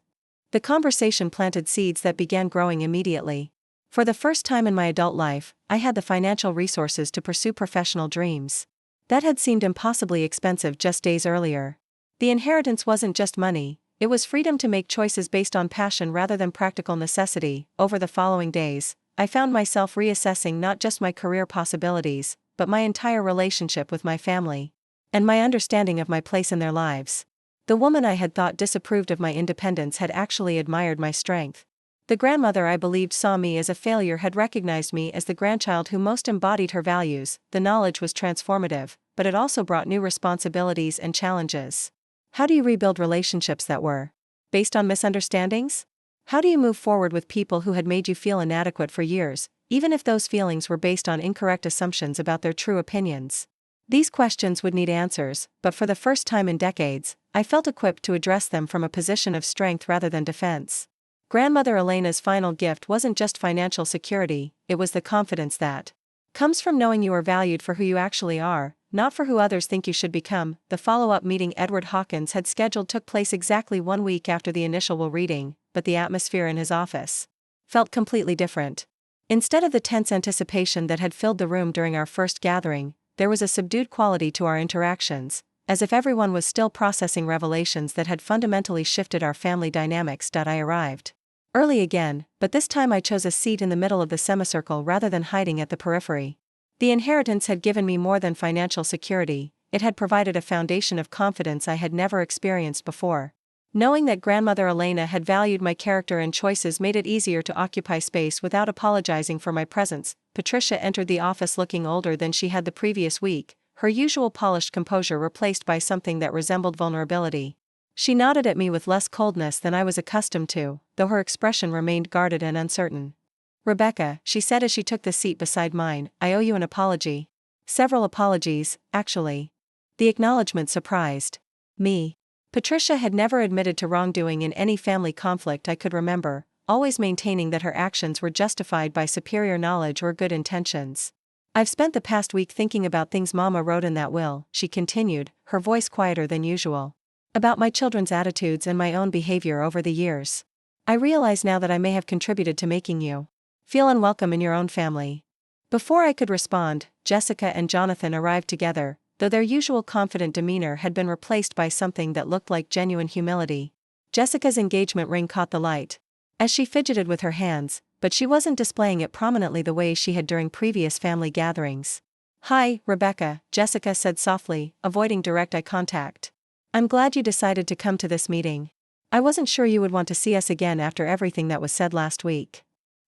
The conversation planted seeds that began growing immediately. For the first time in my adult life, I had the financial resources to pursue professional dreams that had seemed impossibly expensive just days earlier. The inheritance wasn't just money, it was freedom to make choices based on passion rather than practical necessity. Over the following days, I found myself reassessing not just my career possibilities, but my entire relationship with my family and my understanding of my place in their lives. The woman I had thought disapproved of my independence had actually admired my strength. The grandmother I believed saw me as a failure had recognized me as the grandchild who most embodied her values. The knowledge was transformative, but it also brought new responsibilities and challenges. How do you rebuild relationships that were based on misunderstandings? How do you move forward with people who had made you feel inadequate for years, even if those feelings were based on incorrect assumptions about their true opinions? These questions would need answers, but for the first time in decades, I felt equipped to address them from a position of strength rather than defense. Grandmother Elena's final gift wasn't just financial security, it was the confidence that comes from knowing you are valued for who you actually are, not for who others think you should become. The follow-up meeting Edward Hawkins had scheduled took place exactly 1 week after the initial will reading, but the atmosphere in his office felt completely different. Instead of the tense anticipation that had filled the room during our first gathering, there was a subdued quality to our interactions, as if everyone was still processing revelations that had fundamentally shifted our family dynamics. I arrived early again, but this time I chose a seat in the middle of the semicircle rather than hiding at the periphery. The inheritance had given me more than financial security, it had provided a foundation of confidence I had never experienced before. Knowing that grandmother Elena had valued my character and choices made it easier to occupy space without apologizing for my presence. Patricia entered the office looking older than she had the previous week, her usual polished composure replaced by something that resembled vulnerability. She nodded at me with less coldness than I was accustomed to, though her expression remained guarded and uncertain. "Rebecca," she said as she took the seat beside mine, "I owe you an apology." "Several apologies, actually." The acknowledgement surprised me. Patricia had never admitted to wrongdoing in any family conflict I could remember, always maintaining that her actions were justified by superior knowledge or good intentions. "I've spent the past week thinking about things Mama wrote in that will," she continued, her voice quieter than usual. "About my children's attitudes and my own behavior over the years. I realize now that I may have contributed to making you feel unwelcome in your own family." Before I could respond, Jessica and Jonathan arrived together, though their usual confident demeanor had been replaced by something that looked like genuine humility. Jessica's engagement ring caught the light. as she fidgeted with her hands, but she wasn't displaying it prominently the way she had during previous family gatherings. "Hi, Rebecca," Jessica said softly, avoiding direct eye contact. "I'm glad you decided to come to this meeting. I wasn't sure you would want to see us again after everything that was said last week."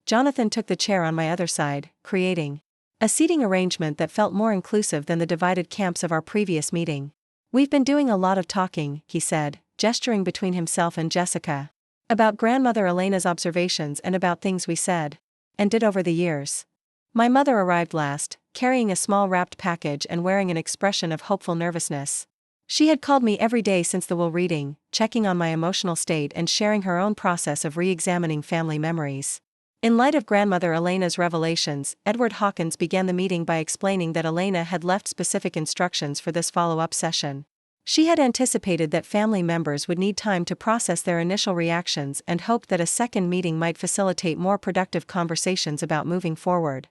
Jonathan took the chair on my other side, creating a seating arrangement that felt more inclusive than the divided camps of our previous meeting. "We've been doing a lot of talking," he said, gesturing between himself and Jessica, "about grandmother Elena's observations and about things we said and did over the years." My mother arrived last, carrying a small wrapped package and wearing an expression of hopeful nervousness. She had called me every day since the will reading, checking on my emotional state and sharing her own process of re-examining family memories. In light of grandmother Elena's revelations, Edward Hawkins began the meeting by explaining that Elena had left specific instructions for this follow-up session. She had anticipated that family members would need time to process their initial reactions and hoped that a second meeting might facilitate more productive conversations about moving forward.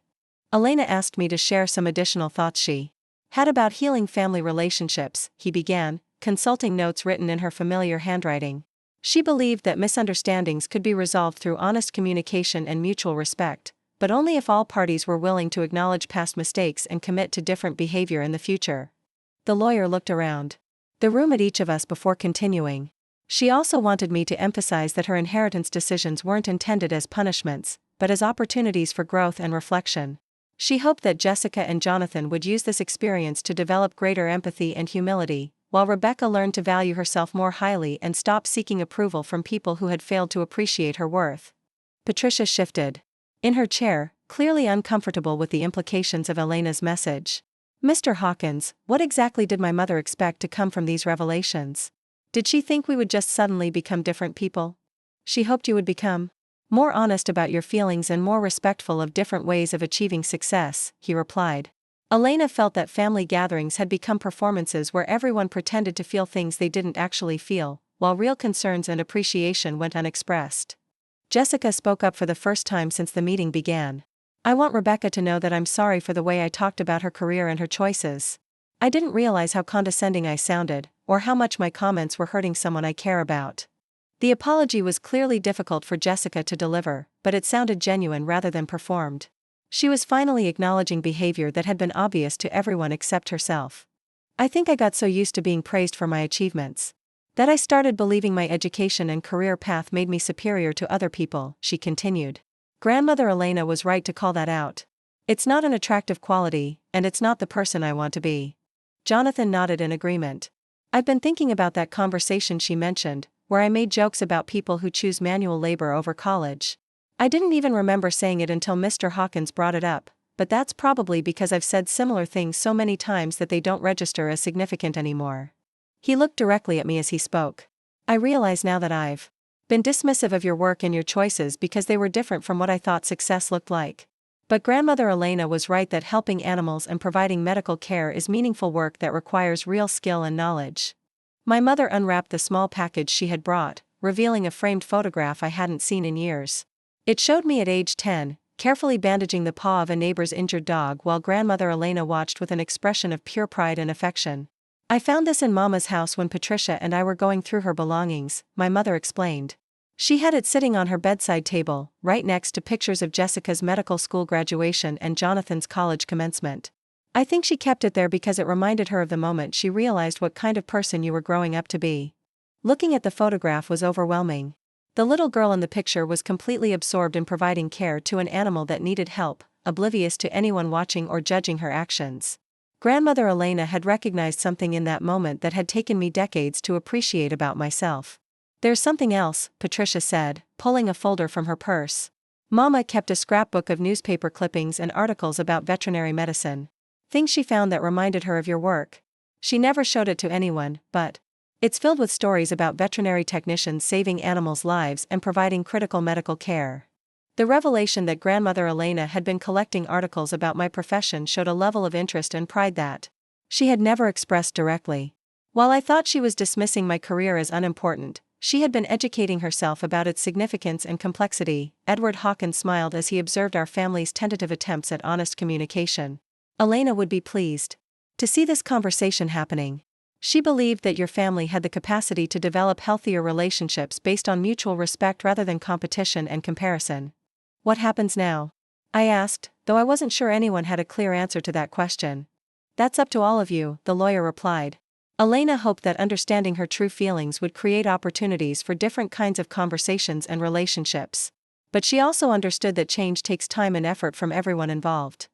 Elena asked me to share some additional thoughts she had about healing family relationships, he began, consulting notes written in her familiar handwriting. She believed that misunderstandings could be resolved through honest communication and mutual respect, but only if all parties were willing to acknowledge past mistakes and commit to different behavior in the future. The lawyer looked around the room at each of us before continuing. She also wanted me to emphasize that her inheritance decisions weren't intended as punishments, but as opportunities for growth and reflection. She hoped that Jessica and Jonathan would use this experience to develop greater empathy and humility, while Rebecca learned to value herself more highly and stop seeking approval from people who had failed to appreciate her worth. Patricia shifted in her chair, clearly uncomfortable with the implications of Elena's message. "Mr. Hawkins, what exactly did my mother expect to come from these revelations? Did she think we would just suddenly become different people? She hoped you would become more honest about your feelings and more respectful of different ways of achieving success," he replied. Elena felt that family gatherings had become performances where everyone pretended to feel things they didn't actually feel, while real concerns and appreciation went unexpressed. Jessica spoke up for the first time since the meeting began. "I want Rebecca to know that I'm sorry for the way I talked about her career and her choices. I didn't realize how condescending I sounded, or how much my comments were hurting someone I care about." The apology was clearly difficult for Jessica to deliver, but it sounded genuine rather than performed. She was finally acknowledging behavior that had been obvious to everyone except herself. "I think I got so used to being praised for my achievements that I started believing my education and career path made me superior to other people," she continued. "Grandmother Elena was right to call that out. It's not an attractive quality, and it's not the person I want to be." Jonathan nodded in agreement. "I've been thinking about that conversation she mentioned, where I made jokes about people who choose manual labor over college. I didn't even remember saying it until Mr. Hawkins brought it up, but that's probably because I've said similar things so many times that they don't register as significant anymore." He looked directly at me as he spoke. "I realize now that I've been dismissive of your work and your choices because they were different from what I thought success looked like. But grandmother Elena was right that helping animals and providing medical care is meaningful work that requires real skill and knowledge." My mother unwrapped the small package she had brought, revealing a framed photograph I hadn't seen in years. It showed me at age 10, carefully bandaging the paw of a neighbor's injured dog while grandmother Elena watched with an expression of pure pride and affection. "I found this in Mama's house when Patricia and I were going through her belongings," my mother explained. She had it sitting on her bedside table, right next to pictures of Jessica's medical school graduation and Jonathan's college commencement. "I think she kept it there because it reminded her of the moment she realized what kind of person you were growing up to be." Looking at the photograph was overwhelming. The little girl in the picture was completely absorbed in providing care to an animal that needed help, oblivious to anyone watching or judging her actions. Grandmother Elena had recognized something in that moment that had taken me decades to appreciate about myself. "There's something else," Patricia said, pulling a folder from her purse. "Mama kept a scrapbook of newspaper clippings and articles about veterinary medicine. Things she found that reminded her of your work. She never showed it to anyone, but it's filled with stories about veterinary technicians saving animals' lives and providing critical medical care." The revelation that grandmother Elena had been collecting articles about my profession showed a level of interest and pride that she had never expressed directly. While I thought she was dismissing my career as unimportant, she had been educating herself about its significance and complexity. Edward Hawkins smiled as he observed our family's tentative attempts at honest communication. "Elena would be pleased to see this conversation happening." She believed that your family had the capacity to develop healthier relationships based on mutual respect rather than competition and comparison. What happens now? I asked, though I wasn't sure anyone had a clear answer to that question. That's up to all of you, the lawyer replied. Elena hoped that understanding her true feelings would create opportunities for different kinds of conversations and relationships. But she also understood that change takes time and effort from everyone involved.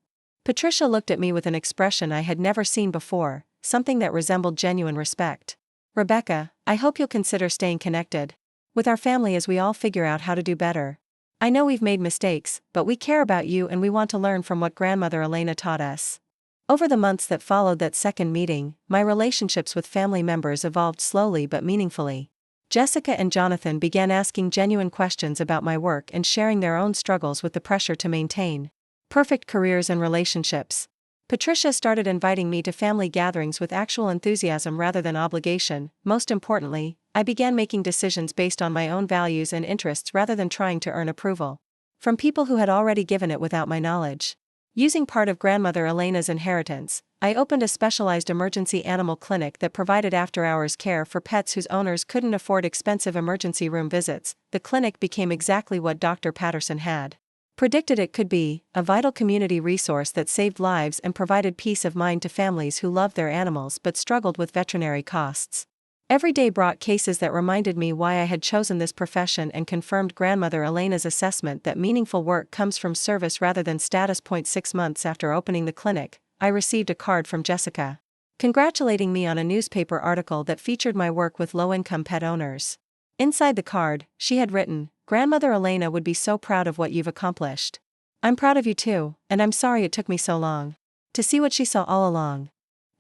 Patricia looked at me with an expression I had never seen before, something that resembled genuine respect. Rebecca, I hope you'll consider staying connected with our family as we all figure out how to do better. I know we've made mistakes, but we care about you and we want to learn from what grandmother Elena taught us. Over the months that followed that second meeting, my relationships with family members evolved slowly but meaningfully. Jessica and Jonathan began asking genuine questions about my work and sharing their own struggles with the pressure to maintain perfect careers and relationships. Patricia started inviting me to family gatherings with actual enthusiasm rather than obligation. Most importantly, I began making decisions based on my own values and interests rather than trying to earn approval from people who had already given it without my knowledge. Using part of grandmother Elena's inheritance, I opened a specialized emergency animal clinic that provided after-hours care for pets whose owners couldn't afford expensive emergency room visits. The clinic became exactly what Dr. Patterson had predicted it could be, a vital community resource that saved lives and provided peace of mind to families who loved their animals but struggled with veterinary costs. Every day brought cases that reminded me why I had chosen this profession and confirmed grandmother Elena's assessment that meaningful work comes from service rather than status. 6 months after opening the clinic, I received a card from Jessica, congratulating me on a newspaper article that featured my work with low-income pet owners. Inside the card, she had written, "Grandmother Elena would be so proud of what you've accomplished. I'm proud of you too, and I'm sorry it took me so long to see what she saw all along."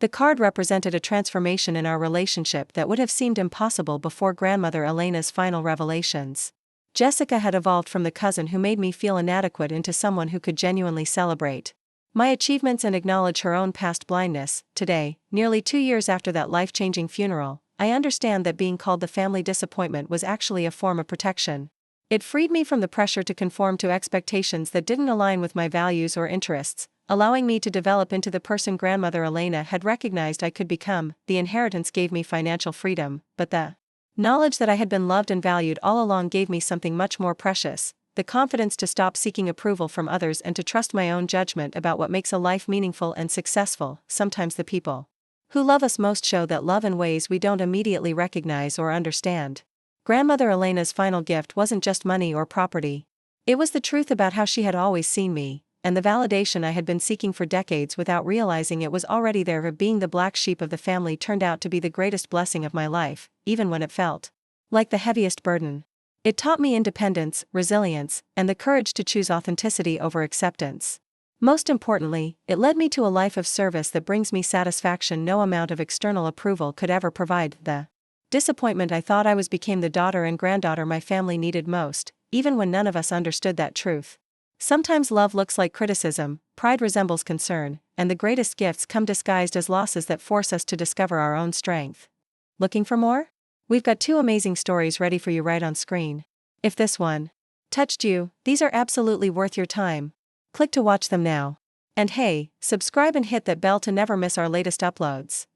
The card represented a transformation in our relationship that would have seemed impossible before grandmother Elena's final revelations. Jessica had evolved from the cousin who made me feel inadequate into someone who could genuinely celebrate my achievements and acknowledge her own past blindness. Today, nearly 2 years after that life-changing funeral, I understand that being called the family disappointment was actually a form of protection. It freed me from the pressure to conform to expectations that didn't align with my values or interests, allowing me to develop into the person grandmother Elena had recognized I could become. The inheritance gave me financial freedom, but the knowledge that I had been loved and valued all along gave me something much more precious: the confidence to stop seeking approval from others and to trust my own judgment about what makes a life meaningful and successful. Sometimes the people who love us most show that love in ways we don't immediately recognize or understand. Grandmother Elena's final gift wasn't just money or property. It was the truth about how she had always seen me, and the validation I had been seeking for decades without realizing it was already there. Being the black sheep of the family turned out to be the greatest blessing of my life, even when it felt like the heaviest burden. It taught me independence, resilience, and the courage to choose authenticity over acceptance. Most importantly, it led me to a life of service that brings me satisfaction no amount of external approval could ever provide. The disappointment I thought I was became the daughter and granddaughter my family needed most, even when none of us understood that truth. Sometimes love looks like criticism, pride resembles concern, and the greatest gifts come disguised as losses that force us to discover our own strength. Looking for more? We've got 2 amazing stories ready for you right on screen. If this one touched you, these are absolutely worth your time. Click to watch them now. And hey, subscribe and hit that bell to never miss our latest uploads.